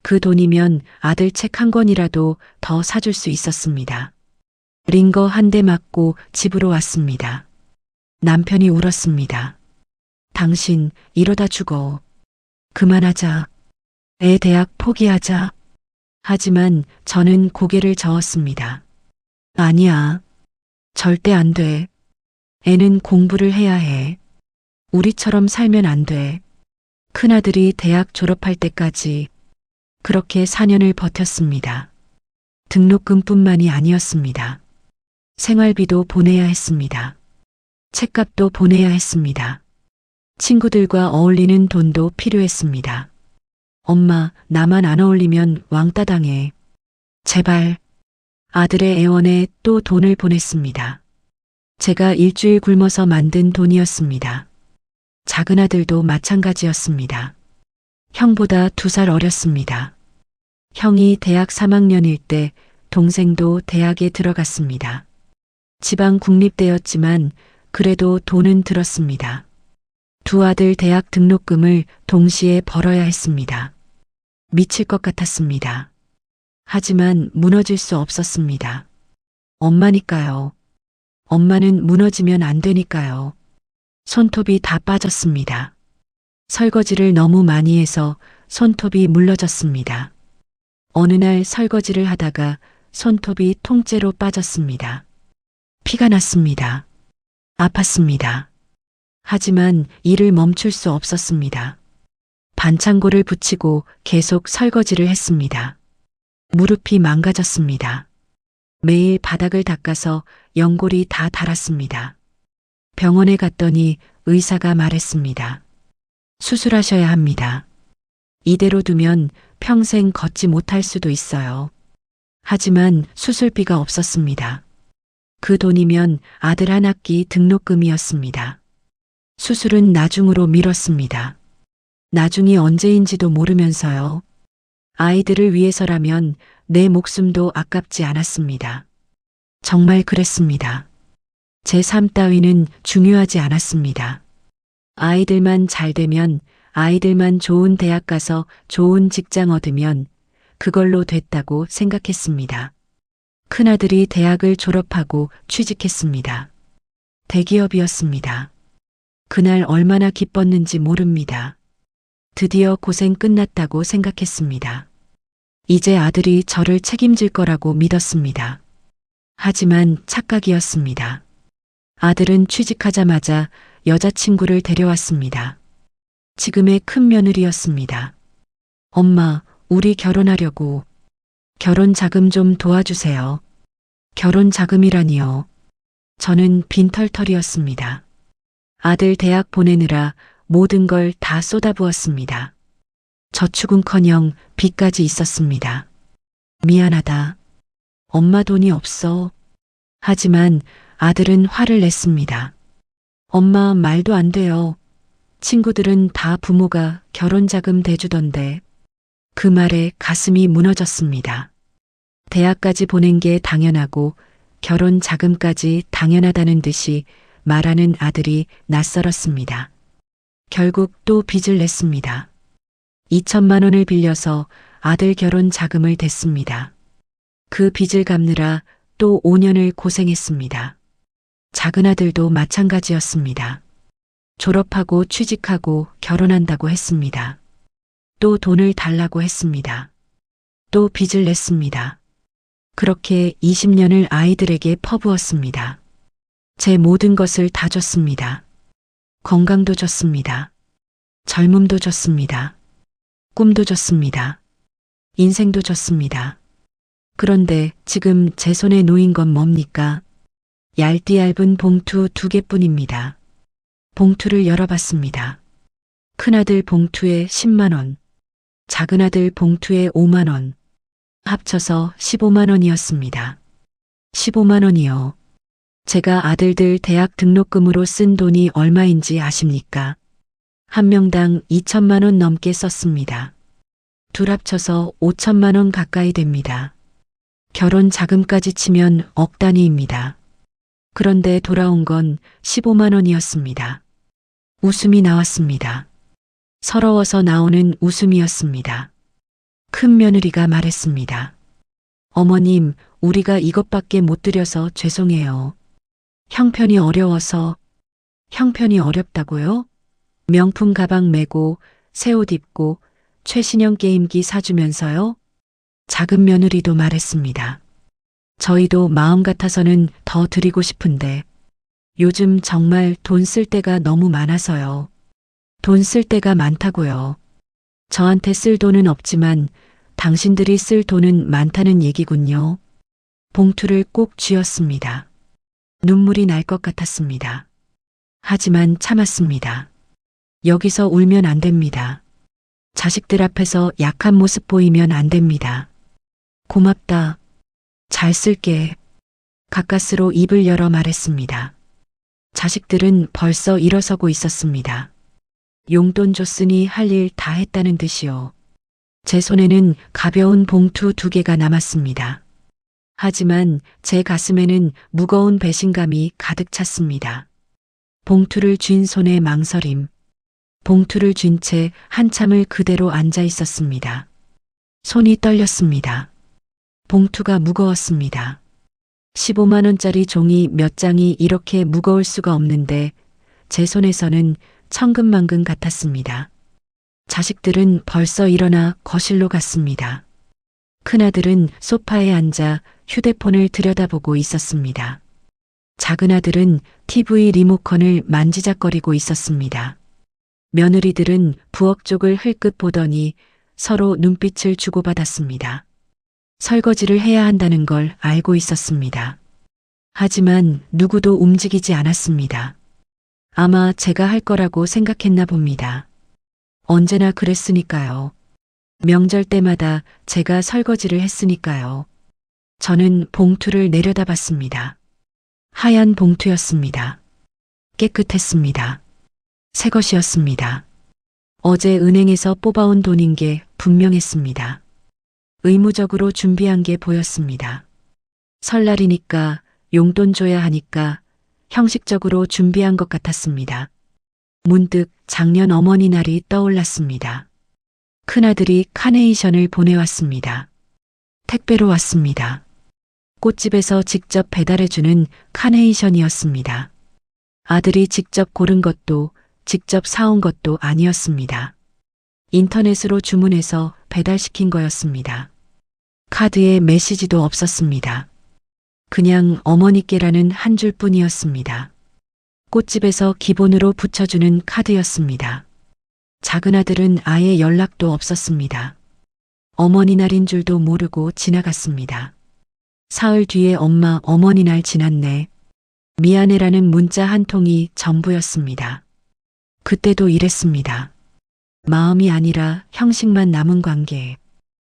그 돈이면 아들 책 한 권이라도 더 사줄 수 있었습니다. 링거 한 대 맞고 집으로 왔습니다. 남편이 울었습니다. 당신 이러다 죽어. 그만하자. 애 대학 포기하자. 하지만 저는 고개를 저었습니다. 아니야. 절대 안 돼. 애는 공부를 해야 해. 우리처럼 살면 안 돼. 큰아들이 대학 졸업할 때까지 그렇게 4년을 버텼습니다. 등록금뿐만이 아니었습니다. 생활비도 보내야 했습니다. 책값도 보내야 했습니다. 친구들과 어울리는 돈도 필요했습니다. 엄마, 나만 안 어울리면 왕따 당해. 제발. 아들의 애원에 또 돈을 보냈습니다. 제가 일주일 굶어서 만든 돈이었습니다. 작은 아들도 마찬가지였습니다. 형보다 2살 어렸습니다. 형이 대학 3학년일 때 동생도 대학에 들어갔습니다. 지방 국립대였지만 그래도 돈은 들었습니다. 두 아들 대학 등록금을 동시에 벌어야 했습니다. 미칠 것 같았습니다. 하지만 무너질 수 없었습니다. 엄마니까요. 엄마는 무너지면 안 되니까요. 손톱이 다 빠졌습니다. 설거지를 너무 많이 해서 손톱이 물러졌습니다. 어느 날 설거지를 하다가 손톱이 통째로 빠졌습니다. 피가 났습니다. 아팠습니다. 하지만 일을 멈출 수 없었습니다. 반창고를 붙이고 계속 설거지를 했습니다. 무릎이 망가졌습니다. 매일 바닥을 닦아서 연골이 다 닳았습니다. 병원에 갔더니 의사가 말했습니다. 수술하셔야 합니다. 이대로 두면 평생 걷지 못할 수도 있어요. 하지만 수술비가 없었습니다. 그 돈이면 아들 한 학기 등록금이었습니다. 수술은 나중으로 미뤘습니다. 나중이 언제인지도 모르면서요. 아이들을 위해서라면 내 목숨도 아깝지 않았습니다. 정말 그랬습니다. 제 삶 따위는 중요하지 않았습니다. 아이들만 잘 되면, 아이들만 좋은 대학 가서 좋은 직장 얻으면 그걸로 됐다고 생각했습니다. 큰아들이 대학을 졸업하고 취직했습니다. 대기업이었습니다. 그날 얼마나 기뻤는지 모릅니다. 드디어 고생 끝났다고 생각했습니다. 이제 아들이 저를 책임질 거라고 믿었습니다. 하지만 착각이었습니다. 아들은 취직하자마자 여자친구를 데려왔습니다. 지금의 큰 며느리였습니다. 엄마, 우리 결혼하려고. 결혼 자금 좀 도와주세요. 결혼 자금이라니요. 저는 빈털털이었습니다. 아들 대학 보내느라 모든 걸 다 쏟아부었습니다. 저축은커녕 빚까지 있었습니다. 미안하다. 엄마 돈이 없어. 하지만 아들은 화를 냈습니다. 엄마 말도 안 돼요. 친구들은 다 부모가 결혼 자금 대주던데. 그 말에 가슴이 무너졌습니다. 대학까지 보낸 게 당연하고 결혼 자금까지 당연하다는 듯이 말하는 아들이 낯설었습니다. 결국 또 빚을 냈습니다. 2천만 원을 빌려서 아들 결혼 자금을 댔습니다. 그 빚을 갚느라 또 5년을 고생했습니다. 작은 아들도 마찬가지였습니다. 졸업하고 취직하고 결혼한다고 했습니다. 또 돈을 달라고 했습니다. 또 빚을 냈습니다. 그렇게 20년을 아이들에게 퍼부었습니다. 제 모든 것을 다 줬습니다. 건강도 줬습니다. 젊음도 줬습니다. 꿈도 줬습니다. 인생도 줬습니다. 그런데 지금 제 손에 놓인 건 뭡니까? 얇디 얇은 봉투 2개뿐입니다. 봉투를 열어봤습니다. 큰아들 봉투에 10만 원, 작은아들 봉투에 5만 원, 합쳐서 15만 원이었습니다. 15만 원이요. 제가 아들들 대학 등록금으로 쓴 돈이 얼마인지 아십니까? 한 명당 2천만 원 넘게 썼습니다. 둘 합쳐서 5천만 원 가까이 됩니다. 결혼 자금까지 치면 억 단위입니다. 그런데 돌아온 건 15만 원이었습니다. 웃음이 나왔습니다. 서러워서 나오는 웃음이었습니다. 큰 며느리가 말했습니다. 어머님, 우리가 이것밖에 못 드려서 죄송해요. 형편이 어려워서. 형편이 어렵다고요? 명품 가방 메고 새 옷 입고 최신형 게임기 사주면서요? 작은 며느리도 말했습니다. 저희도 마음 같아서는 더 드리고 싶은데 요즘 정말 돈 쓸 때가 너무 많아서요. 돈 쓸 때가 많다고요. 저한테 쓸 돈은 없지만 당신들이 쓸 돈은 많다는 얘기군요. 봉투를 꼭 쥐었습니다. 눈물이 날 것 같았습니다. 하지만 참았습니다. 여기서 울면 안 됩니다. 자식들 앞에서 약한 모습 보이면 안 됩니다. 고맙다. 잘 쓸게. 가까스로 입을 열어 말했습니다. 자식들은 벌써 일어서고 있었습니다. 용돈 줬으니 할 일 다 했다는 듯이요. 제 손에는 가벼운 봉투 2개가 남았습니다. 하지만 제 가슴에는 무거운 배신감이 가득 찼습니다. 봉투를 쥔 손에 망설임. 봉투를 쥔 채 한참을 그대로 앉아 있었습니다. 손이 떨렸습니다. 봉투가 무거웠습니다. 15만 원짜리 종이 몇 장이 이렇게 무거울 수가 없는데 제 손에서는 천근만근 같았습니다. 자식들은 벌써 일어나 거실로 갔습니다. 큰아들은 소파에 앉아 휴대폰을 들여다보고 있었습니다. 작은 아들은 TV 리모컨을 만지작거리고 있었습니다. 며느리들은 부엌 쪽을 흘끗 보더니 서로 눈빛을 주고받았습니다. 설거지를 해야 한다는 걸 알고 있었습니다. 하지만 누구도 움직이지 않았습니다. 아마 제가 할 거라고 생각했나 봅니다. 언제나 그랬으니까요. 명절 때마다 제가 설거지를 했으니까요. 저는 봉투를 내려다봤습니다. 하얀 봉투였습니다. 깨끗했습니다. 새 것이었습니다. 어제 은행에서 뽑아온 돈인 게 분명했습니다. 의무적으로 준비한 게 보였습니다. 설날이니까 용돈 줘야 하니까 형식적으로 준비한 것 같았습니다. 문득 작년 어머니 날이 떠올랐습니다. 큰아들이 카네이션을 보내왔습니다. 택배로 왔습니다. 꽃집에서 직접 배달해주는 카네이션이었습니다. 아들이 직접 고른 것도 직접 사온 것도 아니었습니다. 인터넷으로 주문해서 배달시킨 거였습니다. 카드에 메시지도 없었습니다. 그냥 어머니께라는 한 줄뿐이었습니다. 꽃집에서 기본으로 붙여주는 카드였습니다. 작은 아들은 아예 연락도 없었습니다. 어머니 날인 줄도 모르고 지나갔습니다. 사흘 뒤에 엄마 어머니 날 지났네. 미안해라는 문자 한 통이 전부였습니다. 그때도 이랬습니다. 마음이 아니라 형식만 남은 관계.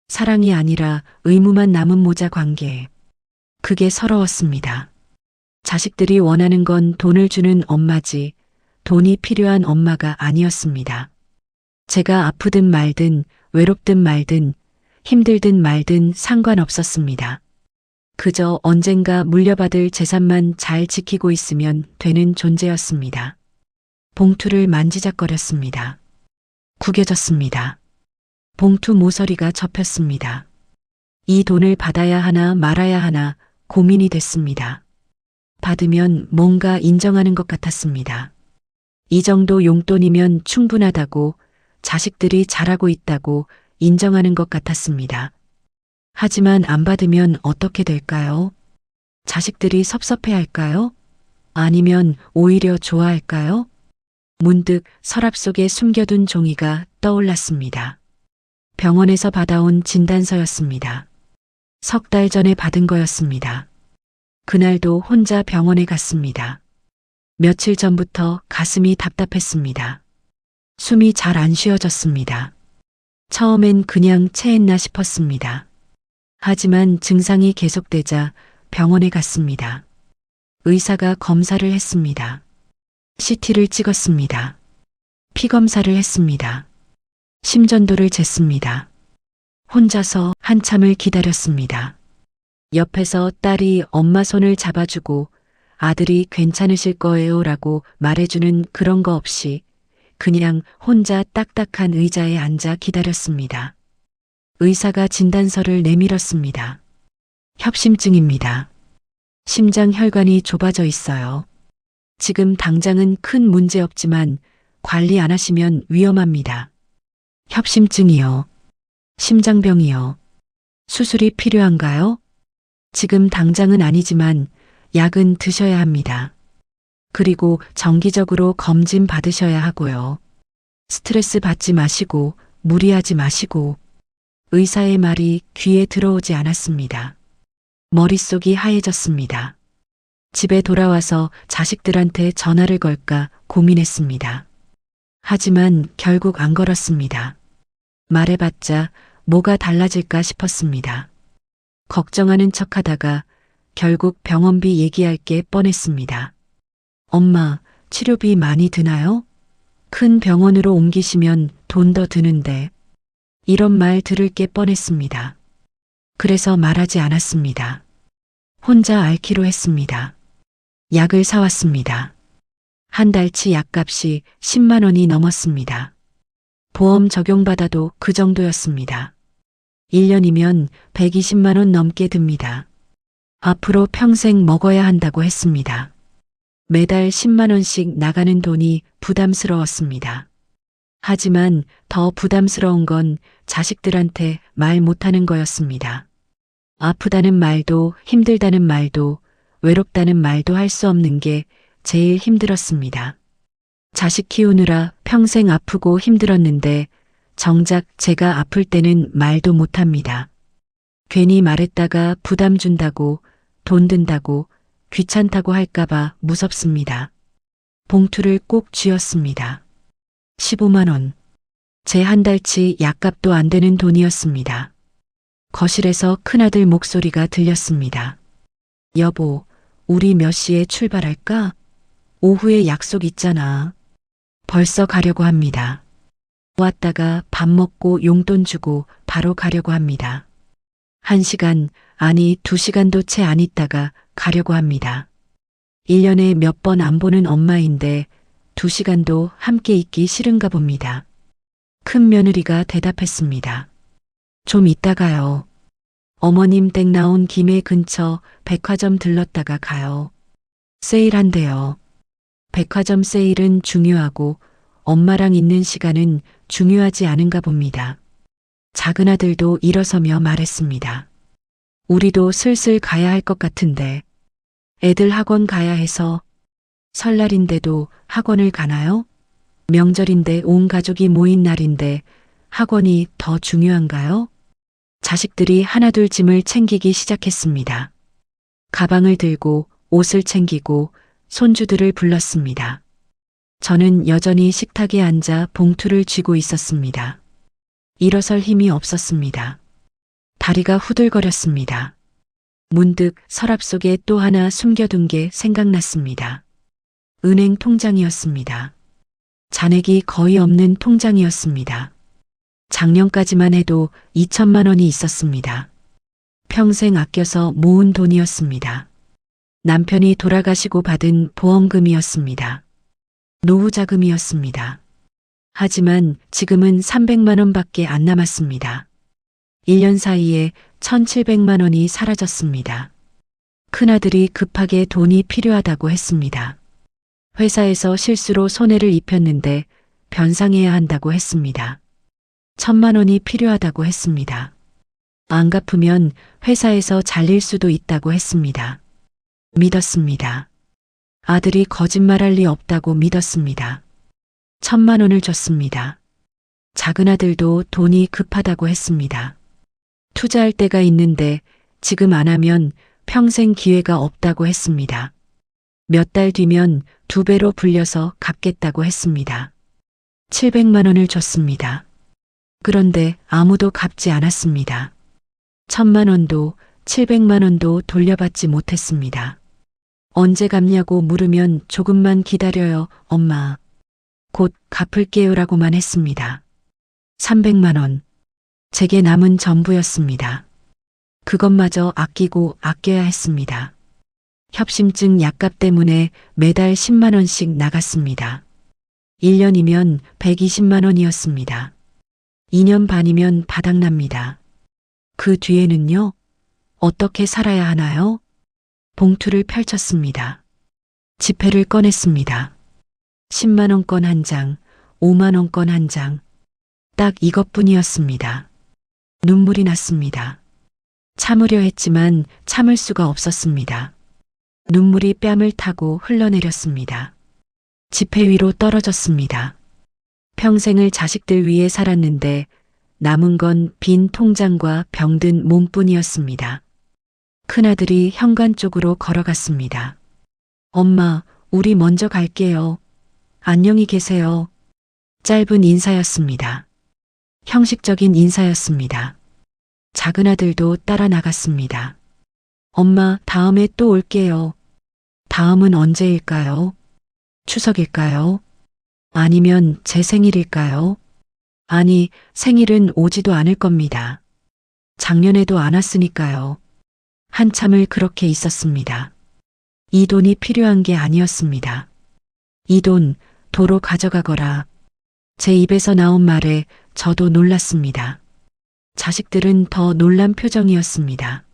사랑이 아니라 의무만 남은 모자 관계. 그게 서러웠습니다. 자식들이 원하는 건 돈을 주는 엄마지 돈이 필요한 엄마가 아니었습니다. 제가 아프든 말든 외롭든 말든 힘들든 말든 상관없었습니다. 그저 언젠가 물려받을 재산만 잘 지키고 있으면 되는 존재였습니다. 봉투를 만지작거렸습니다. 구겨졌습니다. 봉투 모서리가 접혔습니다. 이 돈을 받아야 하나 말아야 하나 고민이 됐습니다. 받으면 뭔가 인정하는 것 같았습니다. 이 정도 용돈이면 충분하다고 자식들이 잘하고 있다고 인정하는 것 같았습니다. 하지만 안 받으면 어떻게 될까요? 자식들이 섭섭해할까요? 아니면 오히려 좋아할까요? 문득 서랍 속에 숨겨둔 종이가 떠올랐습니다. 병원에서 받아온 진단서였습니다. 석 달 전에 받은 거였습니다. 그날도 혼자 병원에 갔습니다. 며칠 전부터 가슴이 답답했습니다. 숨이 잘 안 쉬어졌습니다. 처음엔 그냥 체했나 싶었습니다. 하지만 증상이 계속되자 병원에 갔습니다. 의사가 검사를 했습니다. CT를 찍었습니다. 피 검사를 했습니다. 심전도를 쟀습니다. 혼자서 한참을 기다렸습니다. 옆에서 딸이 엄마 손을 잡아주고 아들이 괜찮으실 거예요 라고 말해주는 그런 거 없이 그냥 혼자 딱딱한 의자에 앉아 기다렸습니다. 의사가 진단서를 내밀었습니다. 협심증입니다. 심장 혈관이 좁아져 있어요. 지금 당장은 큰 문제 없지만 관리 안 하시면 위험합니다. 협심증이요. 심장병이요. 수술이 필요한가요? 지금 당장은 아니지만 약은 드셔야 합니다. 그리고 정기적으로 검진 받으셔야 하고요. 스트레스 받지 마시고 무리하지 마시고. 의사의 말이 귀에 들어오지 않았습니다. 머릿속이 하얘졌습니다. 집에 돌아와서 자식들한테 전화를 걸까 고민했습니다. 하지만 결국 안 걸었습니다. 말해봤자 뭐가 달라질까 싶었습니다. 걱정하는 척하다가 결국 병원비 얘기할 게 뻔했습니다. 엄마, 치료비 많이 드나요? 큰 병원으로 옮기시면 돈 더 드는데. 이런 말 들을 게 뻔했습니다. 그래서 말하지 않았습니다. 혼자 앓기로 했습니다. 약을 사왔습니다. 한 달치 약값이 10만 원이 넘었습니다. 보험 적용받아도 그 정도였습니다. 1년이면 120만 원 넘게 듭니다. 앞으로 평생 먹어야 한다고 했습니다. 매달 10만 원씩 나가는 돈이 부담스러웠습니다. 하지만 더 부담스러운 건 자식들한테 말 못하는 거였습니다. 아프다는 말도 힘들다는 말도 외롭다는 말도 할 수 없는 게 제일 힘들었습니다. 자식 키우느라 평생 아프고 힘들었는데 정작 제가 아플 때는 말도 못합니다. 괜히 말했다가 부담 준다고 돈 든다고 귀찮다고 할까봐 무섭습니다. 봉투를 꼭 쥐었습니다. 15만 원. 제 한 달치 약값도 안 되는 돈이었습니다. 거실에서 큰아들 목소리가 들렸습니다. 여보, 우리 몇 시에 출발할까? 오후에 약속 있잖아. 벌써 가려고 합니다. 왔다가 밥 먹고 용돈 주고 바로 가려고 합니다. 1시간, 아니 2시간도 채 안 있다가 가려고 합니다. 1년에 몇 번 안 보는 엄마인데 2시간도 함께 있기 싫은가 봅니다. 큰 며느리가 대답했습니다. 좀 이따가요. 어머님 댁 나온 김에 근처 백화점 들렀다가 가요. 세일한대요. 백화점 세일은 중요하고 엄마랑 있는 시간은 중요하지 않은가 봅니다. 작은 아들도 일어서며 말했습니다. 우리도 슬슬 가야 할 것 같은데 애들 학원 가야 해서. 설날인데도 학원을 가나요? 명절인데 온 가족이 모인 날인데 학원이 더 중요한가요? 자식들이 하나둘 짐을 챙기기 시작했습니다. 가방을 들고 옷을 챙기고 손주들을 불렀습니다. 저는 여전히 식탁에 앉아 봉투를 쥐고 있었습니다. 일어설 힘이 없었습니다. 다리가 후들거렸습니다. 문득 서랍 속에 또 하나 숨겨둔 게 생각났습니다. 은행 통장이었습니다. 잔액이 거의 없는 통장이었습니다. 작년까지만 해도 2천만 원이 있었습니다. 평생 아껴서 모은 돈이었습니다. 남편이 돌아가시고 받은 보험금이었습니다. 노후 자금이었습니다. 하지만 지금은 300만 원밖에 안 남았습니다. 1년 사이에 1,700만 원이 사라졌습니다. 큰아들이 급하게 돈이 필요하다고 했습니다. 회사에서 실수로 손해를 입혔는데 변상해야 한다고 했습니다. 1,000만 원이 필요하다고 했습니다. 안 갚으면 회사에서 잘릴 수도 있다고 했습니다. 믿었습니다. 아들이 거짓말할 리 없다고 믿었습니다. 1,000만 원을 줬습니다. 작은 아들도 돈이 급하다고 했습니다. 투자할 때가 있는데 지금 안 하면 평생 기회가 없다고 했습니다. 몇 달 뒤면 2배로 불려서 갚겠다고 했습니다. 700만 원을 줬습니다. 그런데 아무도 갚지 않았습니다. 1,000만 원도 700만 원도 돌려받지 못했습니다. 언제 갚냐고 물으면 조금만 기다려요, 엄마. 곧 갚을게요라고만 했습니다. 300만 원. 제게 남은 전부였습니다. 그것마저 아끼고 아껴야 했습니다. 협심증 약값 때문에 매달 10만 원씩 나갔습니다. 1년이면 120만 원이었습니다. 2년 반이면 바닥납니다. 그 뒤에는요? 어떻게 살아야 하나요? 봉투를 펼쳤습니다. 지폐를 꺼냈습니다. 10만 원권 한 장, 5만 원권 한 장. 딱 이것뿐이었습니다. 눈물이 났습니다. 참으려 했지만 참을 수가 없었습니다. 눈물이 뺨을 타고 흘러내렸습니다. 지폐 위로 떨어졌습니다. 평생을 자식들 위해 살았는데 남은 건 빈 통장과 병든 몸뿐이었습니다. 큰아들이 현관 쪽으로 걸어갔습니다. 엄마, 우리 먼저 갈게요. 안녕히 계세요. 짧은 인사였습니다. 형식적인 인사였습니다. 작은 아들도 따라 나갔습니다. 엄마, 다음에 또 올게요. 다음은 언제일까요? 추석일까요? 아니면 제 생일일까요? 아니, 생일은 오지도 않을 겁니다. 작년에도 안 왔으니까요. 한참을 그렇게 있었습니다. 이 돈이 필요한 게 아니었습니다. 이 돈 도로 가져가거라. 제 입에서 나온 말에 저도 놀랐습니다. 자식들은 더 놀란 표정이었습니다.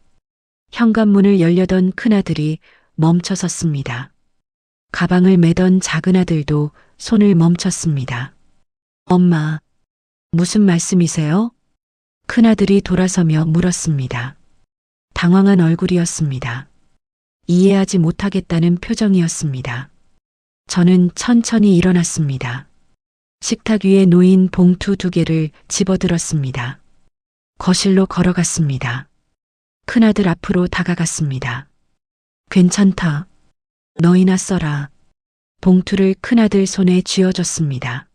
현관문을 열려던 큰아들이 멈춰 섰습니다. 가방을 매던 작은아들도 손을 멈췄습니다. 엄마, 무슨 말씀이세요? 큰아들이 돌아서며 물었습니다. 당황한 얼굴이었습니다. 이해하지 못하겠다는 표정이었습니다. 저는 천천히 일어났습니다. 식탁 위에 놓인 봉투 2개를 집어들었습니다. 거실로 걸어갔습니다. 큰아들 앞으로 다가갔습니다. 괜찮다. 너희나 써라. 봉투를 큰아들 손에 쥐어줬습니다.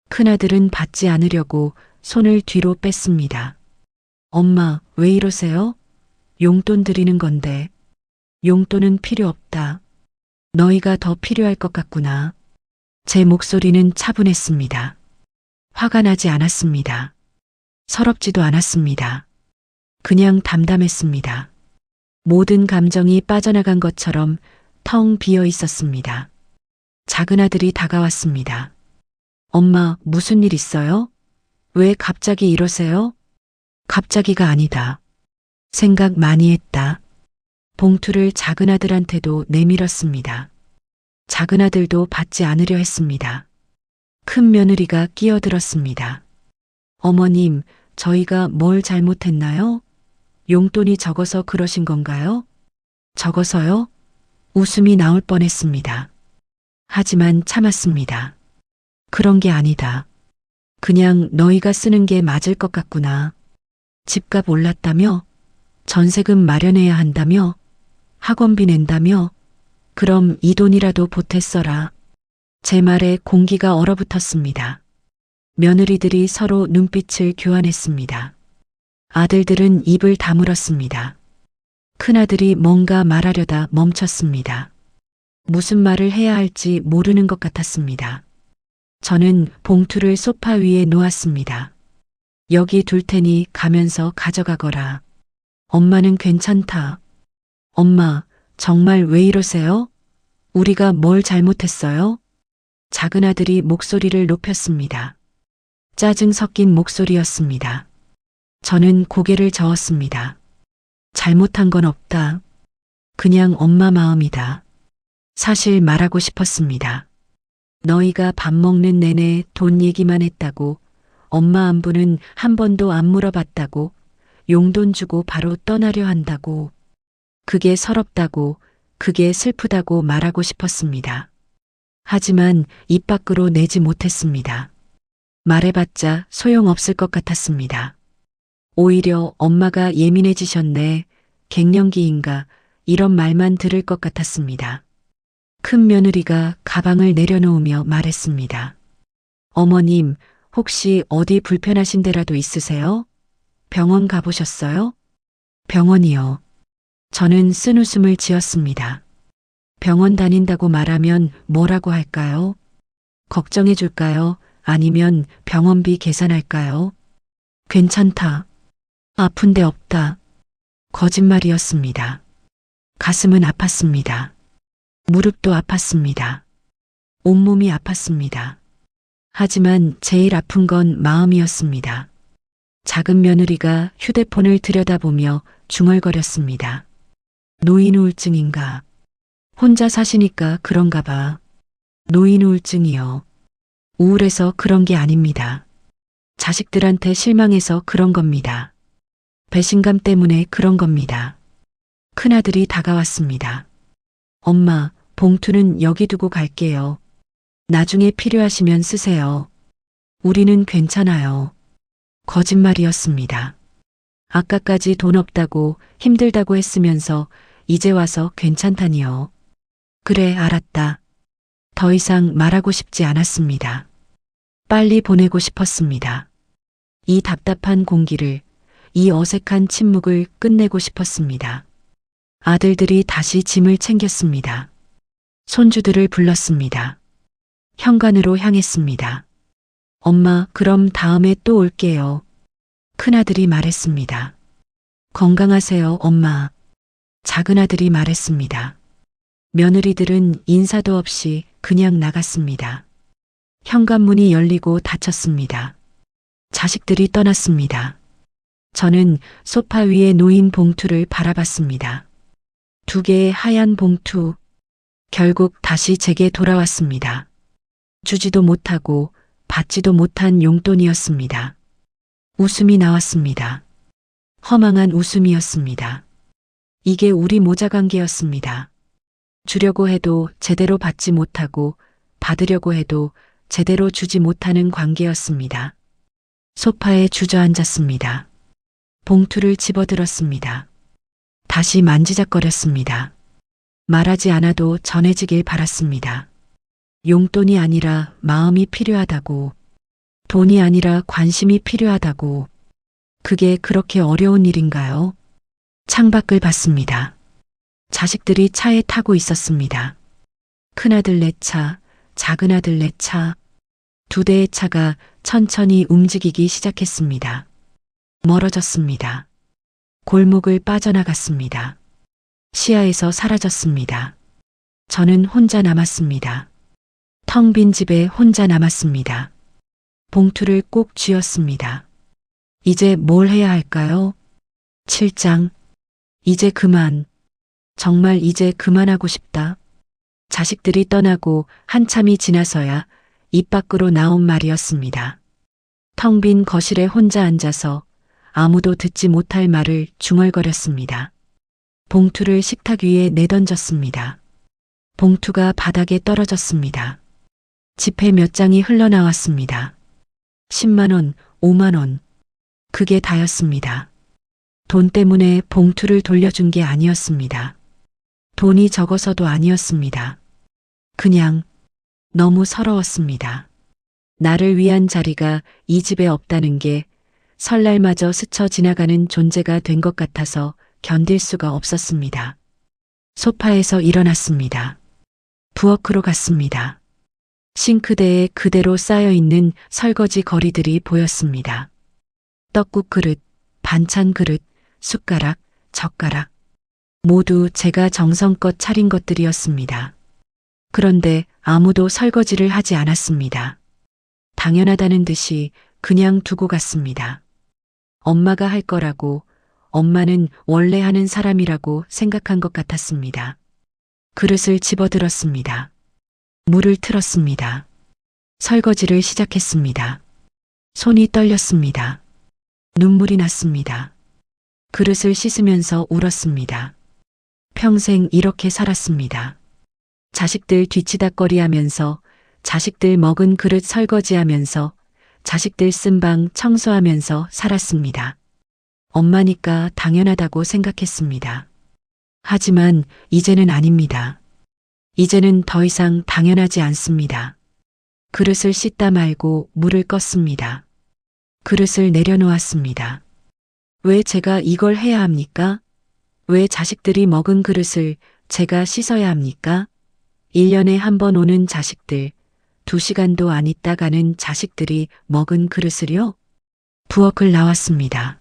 큰아들은 받지 않으려고 손을 뒤로 뺐습니다. 엄마, 왜 이러세요? 용돈 드리는 건데. 용돈은 필요 없다. 너희가 더 필요할 것 같구나. 제 목소리는 차분했습니다. 화가 나지 않았습니다. 서럽지도 않았습니다. 그냥 담담했습니다. 모든 감정이 빠져나간 것처럼 텅 비어 있었습니다. 작은아들이 다가왔습니다. 엄마, 무슨 일 있어요? 왜 갑자기 이러세요? 갑자기가 아니다. 생각 많이 했다. 봉투를 작은아들한테도 내밀었습니다. 작은아들도 받지 않으려 했습니다. 큰 며느리가 끼어들었습니다. 어머님, 저희가 뭘 잘못했나요? 용돈이 적어서 그러신 건가요? 적어서요? 웃음이 나올 뻔했습니다. 하지만 참았습니다. 그런 게 아니다. 그냥 너희가 쓰는 게 맞을 것 같구나. 집값 올랐다며? 전세금 마련해야 한다며? 학원비 낸다며? 그럼 이 돈이라도 보태 써라. 제 말에 공기가 얼어붙었습니다. 며느리들이 서로 눈빛을 교환했습니다. 아들들은 입을 다물었습니다. 큰아들이 뭔가 말하려다 멈췄습니다. 무슨 말을 해야 할지 모르는 것 같았습니다. 저는 봉투를 소파 위에 놓았습니다. 여기 둘 테니 가면서 가져가거라. 엄마는 괜찮다. 엄마, 정말 왜 이러세요? 우리가 뭘 잘못했어요? 작은아들이 목소리를 높였습니다. 짜증 섞인 목소리였습니다. 저는 고개를 저었습니다. 잘못한 건 없다. 그냥 엄마 마음이다. 사실 말하고 싶었습니다. 너희가 밥 먹는 내내 돈 얘기만 했다고, 엄마 안부는 한 번도 안 물어봤다고, 용돈 주고 바로 떠나려 한다고, 그게 서럽다고, 그게 슬프다고 말하고 싶었습니다. 하지만 입 밖으로 내지 못했습니다. 말해봤자 소용없을 것 같았습니다. 오히려 엄마가 예민해지셨네, 갱년기인가, 이런 말만 들을 것 같았습니다. 큰 며느리가 가방을 내려놓으며 말했습니다. 어머님, 혹시 어디 불편하신 데라도 있으세요? 병원 가보셨어요? 병원이요. 저는 쓴웃음을 지었습니다. 병원 다닌다고 말하면 뭐라고 할까요? 걱정해 줄까요? 아니면 병원비 계산할까요? 괜찮다. 아픈 데 없다. 거짓말이었습니다. 가슴은 아팠습니다. 무릎도 아팠습니다. 온몸이 아팠습니다. 하지만 제일 아픈 건 마음이었습니다. 작은 며느리가 휴대폰을 들여다보며 중얼거렸습니다. 노인 우울증인가? 혼자 사시니까 그런가 봐. 노인 우울증이요. 우울해서 그런 게 아닙니다. 자식들한테 실망해서 그런 겁니다. 배신감 때문에 그런 겁니다. 큰아들이 다가왔습니다. 엄마, 봉투는 여기 두고 갈게요. 나중에 필요하시면 쓰세요. 우리는 괜찮아요. 거짓말이었습니다. 아까까지 돈 없다고 힘들다고 했으면서 이제 와서 괜찮다니요. 그래, 알았다. 더 이상 말하고 싶지 않았습니다. 빨리 보내고 싶었습니다. 이 답답한 공기를, 이 어색한 침묵을 끝내고 싶었습니다. 아들들이 다시 짐을 챙겼습니다. 손주들을 불렀습니다. 현관으로 향했습니다. 엄마, 그럼 다음에 또 올게요. 큰아들이 말했습니다. 건강하세요, 엄마. 작은아들이 말했습니다. 며느리들은 인사도 없이 그냥 나갔습니다. 현관문이 열리고 닫혔습니다. 자식들이 떠났습니다. 저는 소파 위에 놓인 봉투를 바라봤습니다. 2개의 하얀 봉투. 결국 다시 제게 돌아왔습니다. 주지도 못하고 받지도 못한 용돈이었습니다. 웃음이 나왔습니다. 허망한 웃음이었습니다. 이게 우리 모자관계였습니다. 주려고 해도 제대로 받지 못하고 받으려고 해도 제대로 주지 못하는 관계였습니다. 소파에 주저앉았습니다. 봉투를 집어들었습니다. 다시 만지작거렸습니다. 말하지 않아도 전해지길 바랐습니다. 용돈이 아니라 마음이 필요하다고, 돈이 아니라 관심이 필요하다고. 그게 그렇게 어려운 일인가요? 창밖을 봤습니다. 자식들이 차에 타고 있었습니다. 큰아들 내 차, 작은아들 내 차. 2대의 차가 천천히 움직이기 시작했습니다. 멀어졌습니다. 골목을 빠져나갔습니다. 시야에서 사라졌습니다. 저는 혼자 남았습니다. 텅 빈 집에 혼자 남았습니다. 봉투를 꼭 쥐었습니다. 이제 뭘 해야 할까요? 7장. 이제 그만. 정말 이제 그만하고 싶다. 자식들이 떠나고 한참이 지나서야 입 밖으로 나온 말이었습니다. 텅 빈 거실에 혼자 앉아서 아무도 듣지 못할 말을 중얼거렸습니다. 봉투를 식탁 위에 내던졌습니다. 봉투가 바닥에 떨어졌습니다. 지폐 몇 장이 흘러나왔습니다. 10만 원, 5만 원. 그게 다였습니다. 돈 때문에 봉투를 돌려준 게 아니었습니다. 돈이 적어서도 아니었습니다. 그냥 너무 서러웠습니다. 나를 위한 자리가 이 집에 없다는 게 설날마저 스쳐 지나가는 존재가 된 것 같아서 견딜 수가 없었습니다. 소파에서 일어났습니다. 부엌으로 갔습니다. 싱크대에 그대로 쌓여있는 설거지 거리들이 보였습니다. 떡국 그릇, 반찬 그릇, 숟가락, 젓가락. 모두 제가 정성껏 차린 것들이었습니다. 그런데 아무도 설거지를 하지 않았습니다. 당연하다는 듯이 그냥 두고 갔습니다. 엄마가 할 거라고, 엄마는 원래 하는 사람이라고 생각한 것 같았습니다. 그릇을 집어들었습니다. 물을 틀었습니다. 설거지를 시작했습니다. 손이 떨렸습니다. 눈물이 났습니다. 그릇을 씻으면서 울었습니다. 평생 이렇게 살았습니다. 자식들 뒤치다꺼리하면서, 자식들 먹은 그릇 설거지하면서, 자식들 쓴 방 청소하면서 살았습니다. 엄마니까 당연하다고 생각했습니다. 하지만 이제는 아닙니다. 이제는 더 이상 당연하지 않습니다. 그릇을 씻다 말고 물을 껐습니다. 그릇을 내려놓았습니다. 왜 제가 이걸 해야 합니까? 왜 자식들이 먹은 그릇을 제가 씻어야 합니까? 1년에 한 번 오는 자식들, 2시간도 안 있다 가는 자식들이 먹은 그릇을요? 부엌을 나왔습니다.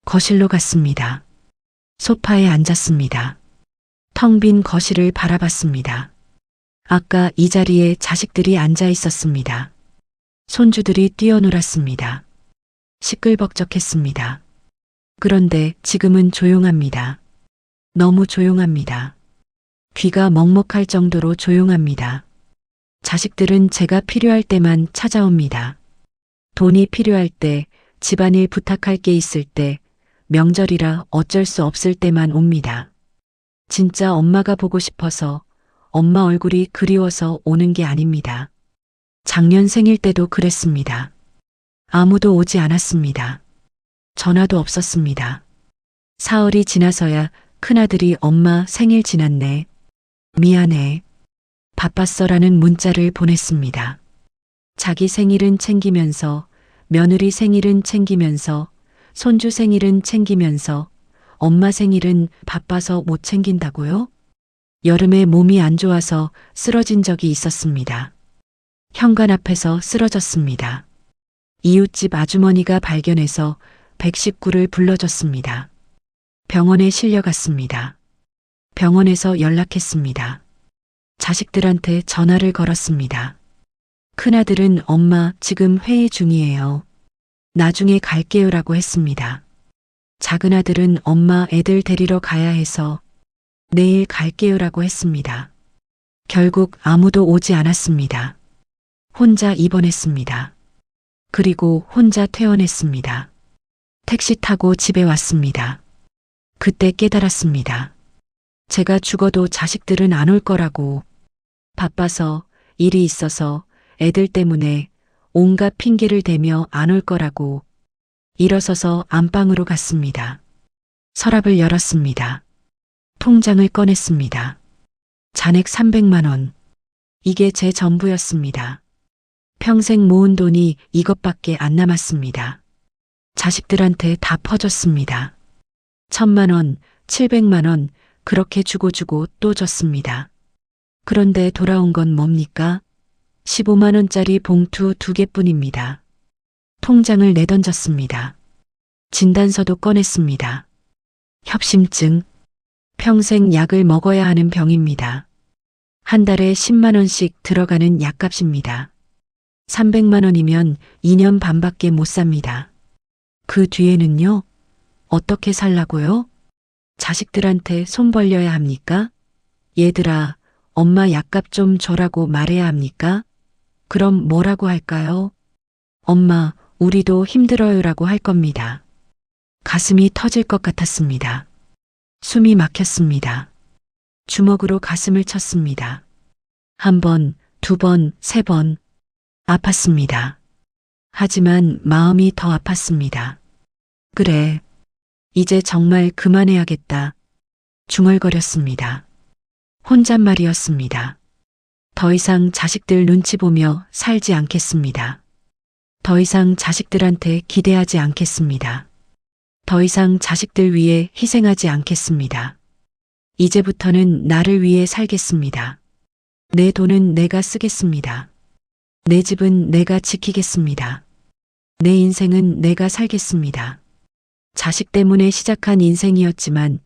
거실로 갔습니다. 소파에 앉았습니다. 텅 빈 거실을 바라봤습니다. 아까 이 자리에 자식들이 앉아 있었습니다. 손주들이 뛰어놀았습니다. 시끌벅적했습니다. 그런데 지금은 조용합니다. 너무 조용합니다. 귀가 먹먹할 정도로 조용합니다. 자식들은 제가 필요할 때만 찾아옵니다. 돈이 필요할 때, 집안일 부탁할 게 있을 때, 명절이라 어쩔 수 없을 때만 옵니다. 진짜 엄마가 보고 싶어서, 엄마 얼굴이 그리워서 오는 게 아닙니다. 작년 생일 때도 그랬습니다. 아무도 오지 않았습니다. 전화도 없었습니다. 사흘이 지나서야 큰아들이 엄마 생일 지났네. 미안해. 바빴어라는 문자를 보냈습니다. 자기 생일은 챙기면서, 며느리 생일은 챙기면서, 손주 생일은 챙기면서, 엄마 생일은 바빠서 못 챙긴다고요? 여름에 몸이 안 좋아서 쓰러진 적이 있었습니다. 현관 앞에서 쓰러졌습니다. 이웃집 아주머니가 발견해서 119를 불러줬습니다. 병원에 실려갔습니다. 병원에서 연락했습니다. 자식들한테 전화를 걸었습니다. 큰아들은 엄마 지금 회의 중이에요. 나중에 갈게요라고 했습니다. 작은아들은 엄마 애들 데리러 가야 해서 내일 갈게요라고 했습니다. 결국 아무도 오지 않았습니다. 혼자 입원했습니다. 그리고 혼자 퇴원했습니다. 택시 타고 집에 왔습니다. 그때 깨달았습니다. 제가 죽어도 자식들은 안 올 거라고. 바빠서, 일이 있어서, 애들 때문에 온갖 핑계를 대며 안 올 거라고. 일어서서 안방으로 갔습니다. 서랍을 열었습니다. 통장을 꺼냈습니다. 잔액 300만 원. 이게 제 전부였습니다. 평생 모은 돈이 이것밖에 안 남았습니다. 자식들한테 다 퍼줬습니다. 1000만 원, 700만 원, 그렇게 주고 또 줬습니다. 그런데 돌아온 건 뭡니까? 15만 원짜리 봉투 2개뿐입니다. 통장을 내던졌습니다. 진단서도 꺼냈습니다. 협심증. 평생 약을 먹어야 하는 병입니다. 한 달에 10만 원씩 들어가는 약값입니다. 300만 원이면 2년 반밖에 못 삽니다. 그 뒤에는요? 어떻게 살라고요? 자식들한테 손 벌려야 합니까? 얘들아, 엄마 약값 좀 줘라고 말해야 합니까? 그럼 뭐라고 할까요? 엄마, 우리도 힘들어요라고 할 겁니다. 가슴이 터질 것 같았습니다. 숨이 막혔습니다. 주먹으로 가슴을 쳤습니다. 1번, 2번, 3번. 아팠습니다. 하지만 마음이 더 아팠습니다. 그래, 이제 정말 그만해야겠다. 중얼거렸습니다. 혼잣말이었습니다. 더 이상 자식들 눈치 보며 살지 않겠습니다. 더 이상 자식들한테 기대하지 않겠습니다. 더 이상 자식들 위해 희생하지 않겠습니다. 이제부터는 나를 위해 살겠습니다. 내 돈은 내가 쓰겠습니다. 내 집은 내가 지키겠습니다. 내 인생은 내가 살겠습니다. 자식 때문에 시작한 인생이었지만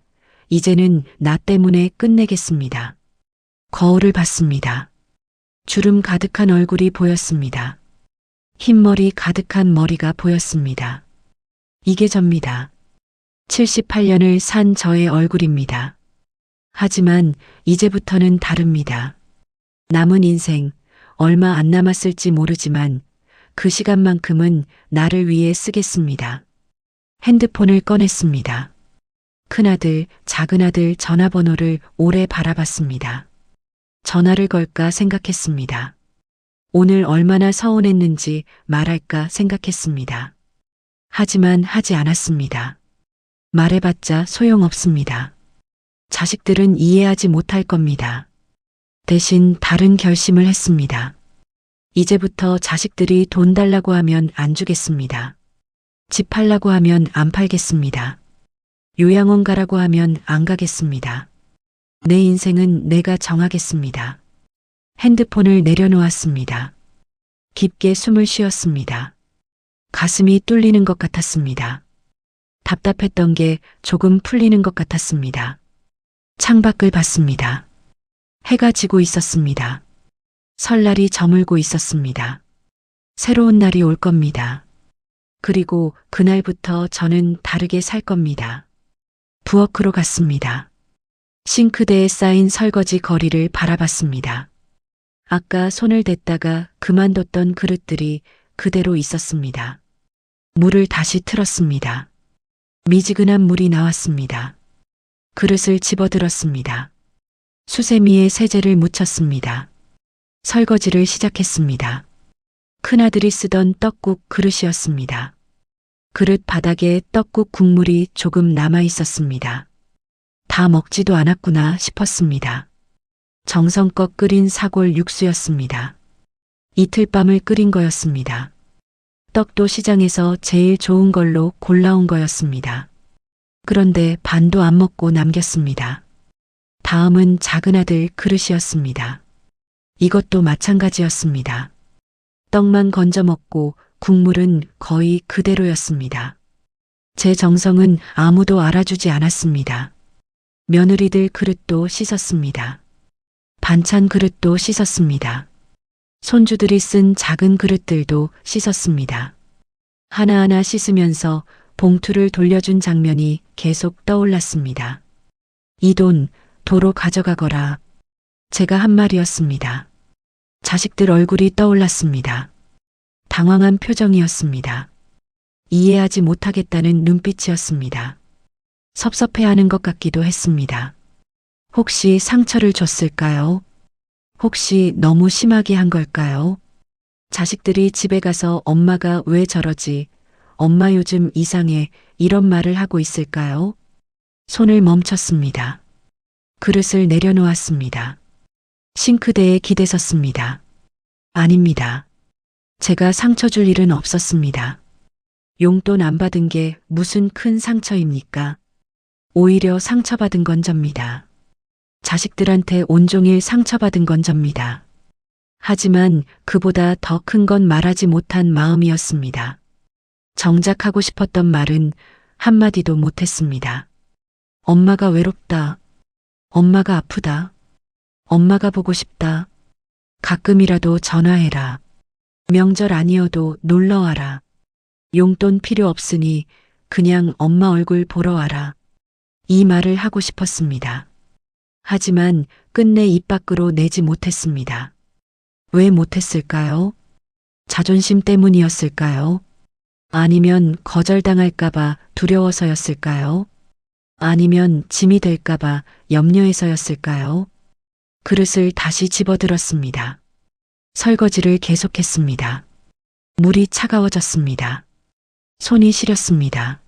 이제는 나 때문에 끝내겠습니다. 거울을 봤습니다. 주름 가득한 얼굴이 보였습니다. 흰머리 가득한 머리가 보였습니다. 이게 접니다. 78년을 산 저의 얼굴입니다. 하지만 이제부터는 다릅니다. 남은 인생 얼마 안 남았을지 모르지만 그 시간만큼은 나를 위해 쓰겠습니다. 핸드폰을 꺼냈습니다. 큰아들, 작은아들 전화번호를 오래 바라봤습니다. 전화를 걸까 생각했습니다. 오늘 얼마나 서운했는지 말할까 생각했습니다. 하지만 하지 않았습니다. 말해봤자 소용없습니다. 자식들은 이해하지 못할 겁니다. 대신 다른 결심을 했습니다. 이제부터 자식들이 돈 달라고 하면 안 주겠습니다. 집 팔라고 하면 안 팔겠습니다. 요양원 가라고 하면 안 가겠습니다. 내 인생은 내가 정하겠습니다. 핸드폰을 내려놓았습니다. 깊게 숨을 쉬었습니다. 가슴이 뚫리는 것 같았습니다. 답답했던 게 조금 풀리는 것 같았습니다. 창밖을 봤습니다. 해가 지고 있었습니다. 설날이 저물고 있었습니다. 새로운 날이 올 겁니다. 그리고 그날부터 저는 다르게 살 겁니다. 부엌으로 갔습니다. 싱크대에 쌓인 설거지 거리를 바라봤습니다. 아까 손을 댔다가 그만뒀던 그릇들이 그대로 있었습니다. 물을 다시 틀었습니다. 미지근한 물이 나왔습니다. 그릇을 집어들었습니다. 수세미에 세제를 묻혔습니다. 설거지를 시작했습니다. 큰아들이 쓰던 떡국 그릇이었습니다. 그릇 바닥에 떡국 국물이 조금 남아 있었습니다. 다 먹지도 않았구나 싶었습니다. 정성껏 끓인 사골 육수였습니다. 이틀 밤을 끓인 거였습니다. 떡도 시장에서 제일 좋은 걸로 골라온 거였습니다. 그런데 반도 안 먹고 남겼습니다. 다음은 작은아들 그릇이었습니다. 이것도 마찬가지였습니다. 떡만 건져 먹고 국물은 거의 그대로였습니다. 제 정성은 아무도 알아주지 않았습니다. 며느리들 그릇도 씻었습니다. 반찬 그릇도 씻었습니다. 손주들이 쓴 작은 그릇들도 씻었습니다. 하나하나 씻으면서 봉투를 돌려준 장면이 계속 떠올랐습니다. 이 돈 도로 가져가거라. 제가 한 말이었습니다. 자식들 얼굴이 떠올랐습니다. 당황한 표정이었습니다. 이해하지 못하겠다는 눈빛이었습니다. 섭섭해하는 것 같기도 했습니다. 혹시 상처를 줬을까요? 혹시 너무 심하게 한 걸까요? 자식들이 집에 가서 엄마가 왜 저러지? 엄마 요즘 이상해. 이런 말을 하고 있을까요? 손을 멈췄습니다. 그릇을 내려놓았습니다. 싱크대에 기대섰습니다. 아닙니다. 제가 상처 줄 일은 없었습니다. 용돈 안 받은 게 무슨 큰 상처입니까? 오히려 상처받은 건 접니다. 자식들한테 온종일 상처받은 건 접니다. 하지만 그보다 더 큰 건 말하지 못한 마음이었습니다. 정작 하고 싶었던 말은 한마디도 못했습니다. 엄마가 외롭다. 엄마가 아프다. 엄마가 보고 싶다. 가끔이라도 전화해라. 명절 아니어도 놀러 와라. 용돈 필요 없으니 그냥 엄마 얼굴 보러 와라. 이 말을 하고 싶었습니다. 하지만 끝내 입 밖으로 내지 못했습니다. 왜 못했을까요? 자존심 때문이었을까요? 아니면 거절당할까봐 두려워서였을까요? 아니면 짐이 될까봐 염려해서였을까요? 그릇을 다시 집어들었습니다. 설거지를 계속했습니다. 물이 차가워졌습니다. 손이 시렸습니다.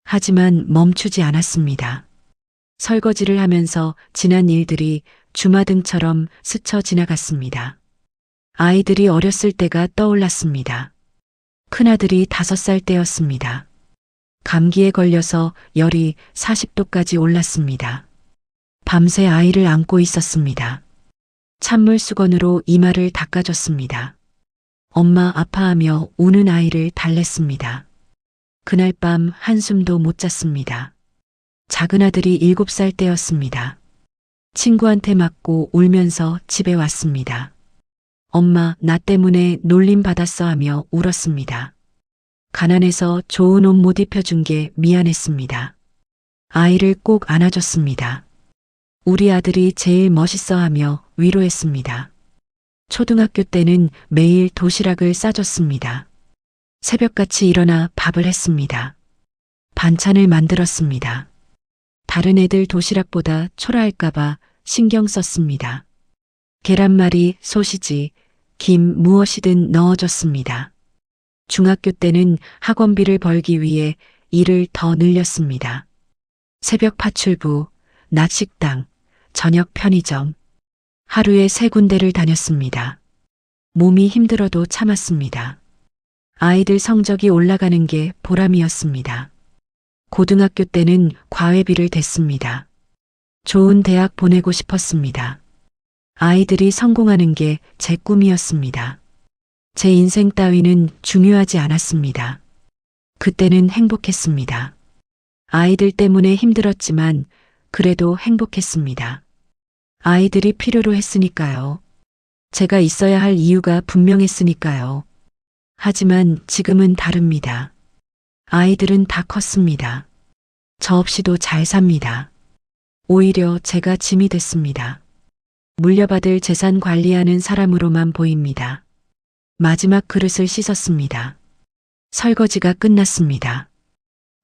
하지만 멈추지 않았습니다. 설거지를 하면서 지난 일들이 주마등처럼 스쳐 지나갔습니다. 아이들이 어렸을 때가 떠올랐습니다. 큰아들이 5살 때였습니다. 감기에 걸려서 열이 40도까지 올랐습니다. 밤새 아이를 안고 있었습니다. 찬물 수건으로 이마를 닦아줬습니다. 엄마 아파하며 우는 아이를 달랬습니다. 그날 밤 한숨도 못 잤습니다. 작은 아들이 7살 때였습니다. 친구한테 맞고 울면서 집에 왔습니다. 엄마, 나 때문에 놀림 받았어 하며 울었습니다. 가난해서 좋은 옷 못 입혀준 게 미안했습니다. 아이를 꼭 안아줬습니다. 우리 아들이 제일 멋있어 하며 위로했습니다. 초등학교 때는 매일 도시락을 싸줬습니다. 새벽같이 일어나 밥을 했습니다. 반찬을 만들었습니다. 다른 애들 도시락보다 초라할까봐 신경 썼습니다. 계란말이, 소시지, 김 무엇이든 넣어줬습니다. 중학교 때는 학원비를 벌기 위해 일을 더 늘렸습니다. 새벽 파출부, 낮 식당, 저녁 편의점, 하루에 3군데를 다녔습니다. 몸이 힘들어도 참았습니다. 아이들 성적이 올라가는 게 보람이었습니다. 고등학교 때는 과외비를 댔습니다. 좋은 대학 보내고 싶었습니다. 아이들이 성공하는 게 제 꿈이었습니다. 제 인생 따위는 중요하지 않았습니다. 그때는 행복했습니다. 아이들 때문에 힘들었지만 그래도 행복했습니다. 아이들이 필요로 했으니까요. 제가 있어야 할 이유가 분명했으니까요. 하지만 지금은 다릅니다. 아이들은 다 컸습니다. 저 없이도 잘 삽니다. 오히려 제가 짐이 됐습니다. 물려받을 재산 관리하는 사람으로만 보입니다. 마지막 그릇을 씻었습니다. 설거지가 끝났습니다.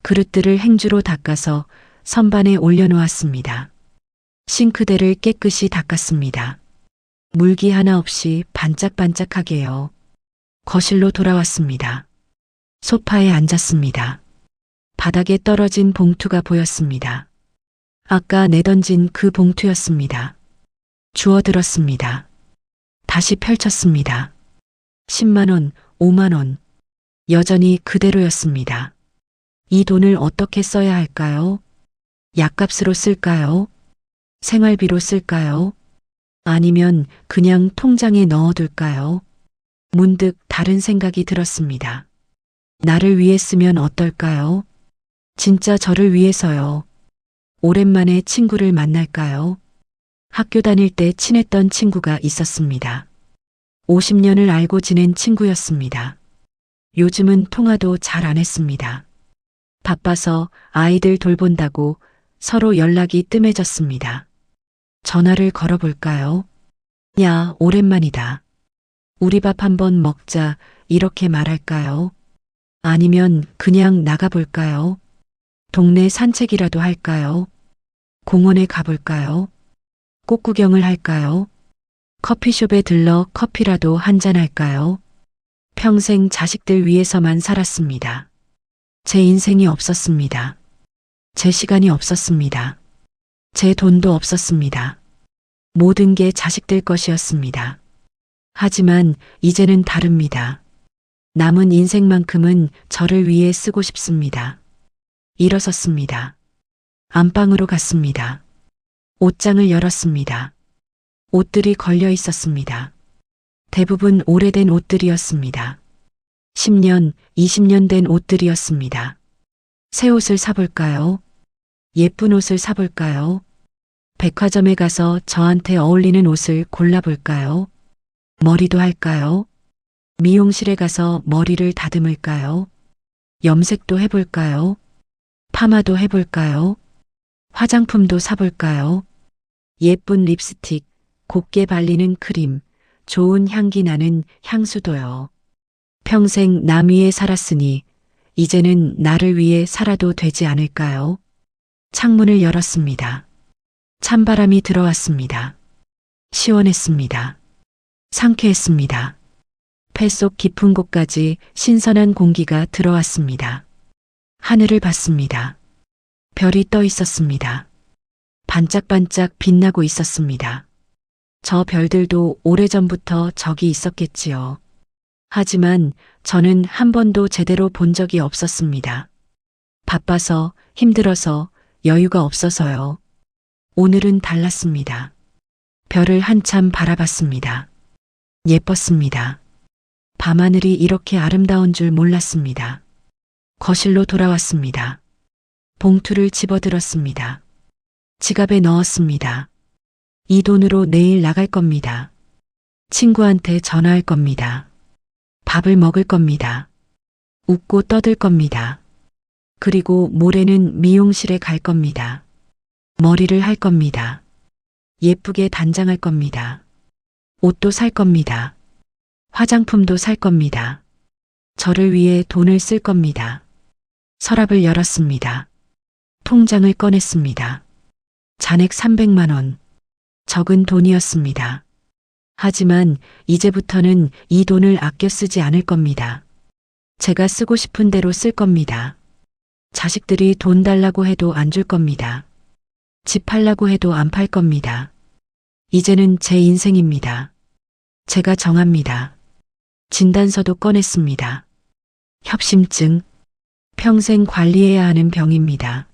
그릇들을 행주로 닦아서 선반에 올려놓았습니다. 싱크대를 깨끗이 닦았습니다. 물기 하나 없이 반짝반짝하게요. 거실로 돌아왔습니다. 소파에 앉았습니다. 바닥에 떨어진 봉투가 보였습니다. 아까 내던진 그 봉투였습니다. 주워들었습니다. 다시 펼쳤습니다. 10만 원, 5만 원. 여전히 그대로였습니다. 이 돈을 어떻게 써야 할까요? 약값으로 쓸까요? 생활비로 쓸까요? 아니면 그냥 통장에 넣어둘까요? 문득 다른 생각이 들었습니다. 나를 위해 쓰면 어떨까요? 진짜 저를 위해서요. 오랜만에 친구를 만날까요? 학교 다닐 때 친했던 친구가 있었습니다. 50년을 알고 지낸 친구였습니다. 요즘은 통화도 잘 안 했습니다. 바빠서 아이들 돌본다고 서로 연락이 뜸해졌습니다. 전화를 걸어볼까요? 야, 오랜만이다. 우리 밥 한번 먹자. 이렇게 말할까요? 아니면 그냥 나가볼까요? 동네 산책이라도 할까요? 공원에 가볼까요? 꽃구경을 할까요? 커피숍에 들러 커피라도 한잔 할까요? 평생 자식들 위해서만 살았습니다. 제 인생이 없었습니다. 제 시간이 없었습니다. 제 돈도 없었습니다. 모든 게 자식들 것이었습니다. 하지만 이제는 다릅니다. 남은 인생만큼은 저를 위해 쓰고 싶습니다. 일어섰습니다. 안방으로 갔습니다. 옷장을 열었습니다. 옷들이 걸려 있었습니다. 대부분 오래된 옷들이었습니다. 10년, 20년 된 옷들이었습니다. 새 옷을 사볼까요? 예쁜 옷을 사볼까요? 백화점에 가서 저한테 어울리는 옷을 골라볼까요? 머리도 할까요? 미용실에 가서 머리를 다듬을까요? 염색도 해볼까요? 파마도 해볼까요? 화장품도 사볼까요? 예쁜 립스틱, 곱게 발리는 크림, 좋은 향기 나는 향수도요. 평생 남 위에 살았으니 이제는 나를 위해 살아도 되지 않을까요? 창문을 열었습니다. 찬바람이 들어왔습니다. 시원했습니다. 상쾌했습니다. 폐 속 깊은 곳까지 신선한 공기가 들어왔습니다. 하늘을 봤습니다. 별이 떠 있었습니다. 반짝반짝 빛나고 있었습니다. 저 별들도 오래전부터 저기 있었겠지요. 하지만 저는 한 번도 제대로 본 적이 없었습니다. 바빠서, 힘들어서, 여유가 없어서요. 오늘은 달랐습니다. 별을 한참 바라봤습니다. 예뻤습니다. 밤하늘이 이렇게 아름다운 줄 몰랐습니다. 거실로 돌아왔습니다. 봉투를 집어들었습니다. 지갑에 넣었습니다. 이 돈으로 내일 나갈 겁니다. 친구한테 전화할 겁니다. 밥을 먹을 겁니다. 웃고 떠들 겁니다. 그리고 모레는 미용실에 갈 겁니다. 머리를 할 겁니다. 예쁘게 단장할 겁니다. 옷도 살 겁니다. 화장품도 살 겁니다. 저를 위해 돈을 쓸 겁니다. 서랍을 열었습니다. 통장을 꺼냈습니다. 잔액 300만 원. 적은 돈이었습니다. 하지만 이제부터는 이 돈을 아껴 쓰지 않을 겁니다. 제가 쓰고 싶은 대로 쓸 겁니다. 자식들이 돈 달라고 해도 안 줄 겁니다. 집 팔라고 해도 안 팔 겁니다. 이제는 제 인생입니다. 제가 정합니다. 진단서도 꺼냈습니다. 협심증, 평생 관리해야 하는 병입니다.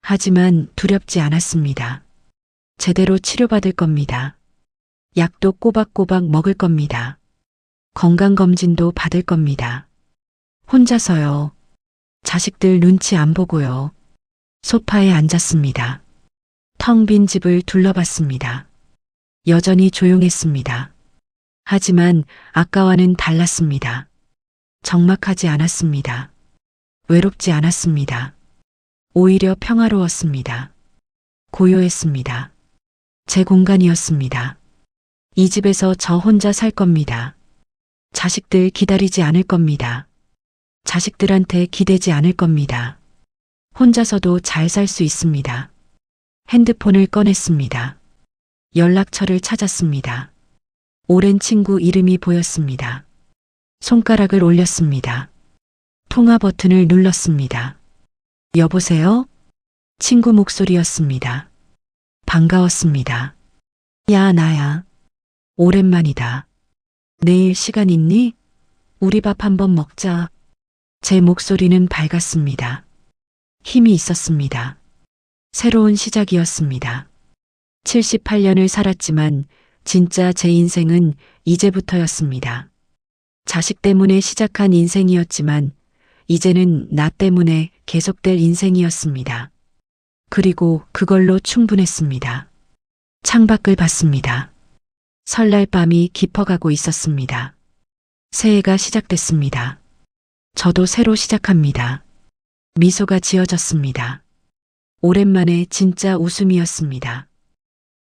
하지만 두렵지 않았습니다. 제대로 치료받을 겁니다. 약도 꼬박꼬박 먹을 겁니다. 건강검진도 받을 겁니다. 혼자서요. 자식들 눈치 안 보고요. 소파에 앉았습니다. 텅 빈 집을 둘러봤습니다. 여전히 조용했습니다. 하지만 아까와는 달랐습니다. 적막하지 않았습니다. 외롭지 않았습니다. 오히려 평화로웠습니다. 고요했습니다. 제 공간이었습니다. 이 집에서 저 혼자 살 겁니다. 자식들 기다리지 않을 겁니다. 자식들한테 기대지 않을 겁니다. 혼자서도 잘 살 수 있습니다. 핸드폰을 꺼냈습니다. 연락처를 찾았습니다. 오랜 친구 이름이 보였습니다. 손가락을 올렸습니다. 통화 버튼을 눌렀습니다. 여보세요? 친구 목소리였습니다. 반가웠습니다. 야, 나야. 오랜만이다. 내일 시간 있니? 우리 밥 한번 먹자. 제 목소리는 밝았습니다. 힘이 있었습니다. 새로운 시작이었습니다. 78년을 살았지만 진짜 제 인생은 이제부터였습니다. 자식 때문에 시작한 인생이었지만 이제는 나 때문에 계속될 인생이었습니다. 그리고 그걸로 충분했습니다. 창밖을 봤습니다. 설날 밤이 깊어가고 있었습니다. 새해가 시작됐습니다. 저도 새로 시작합니다. 미소가 지어졌습니다. 오랜만에 진짜 웃음이었습니다.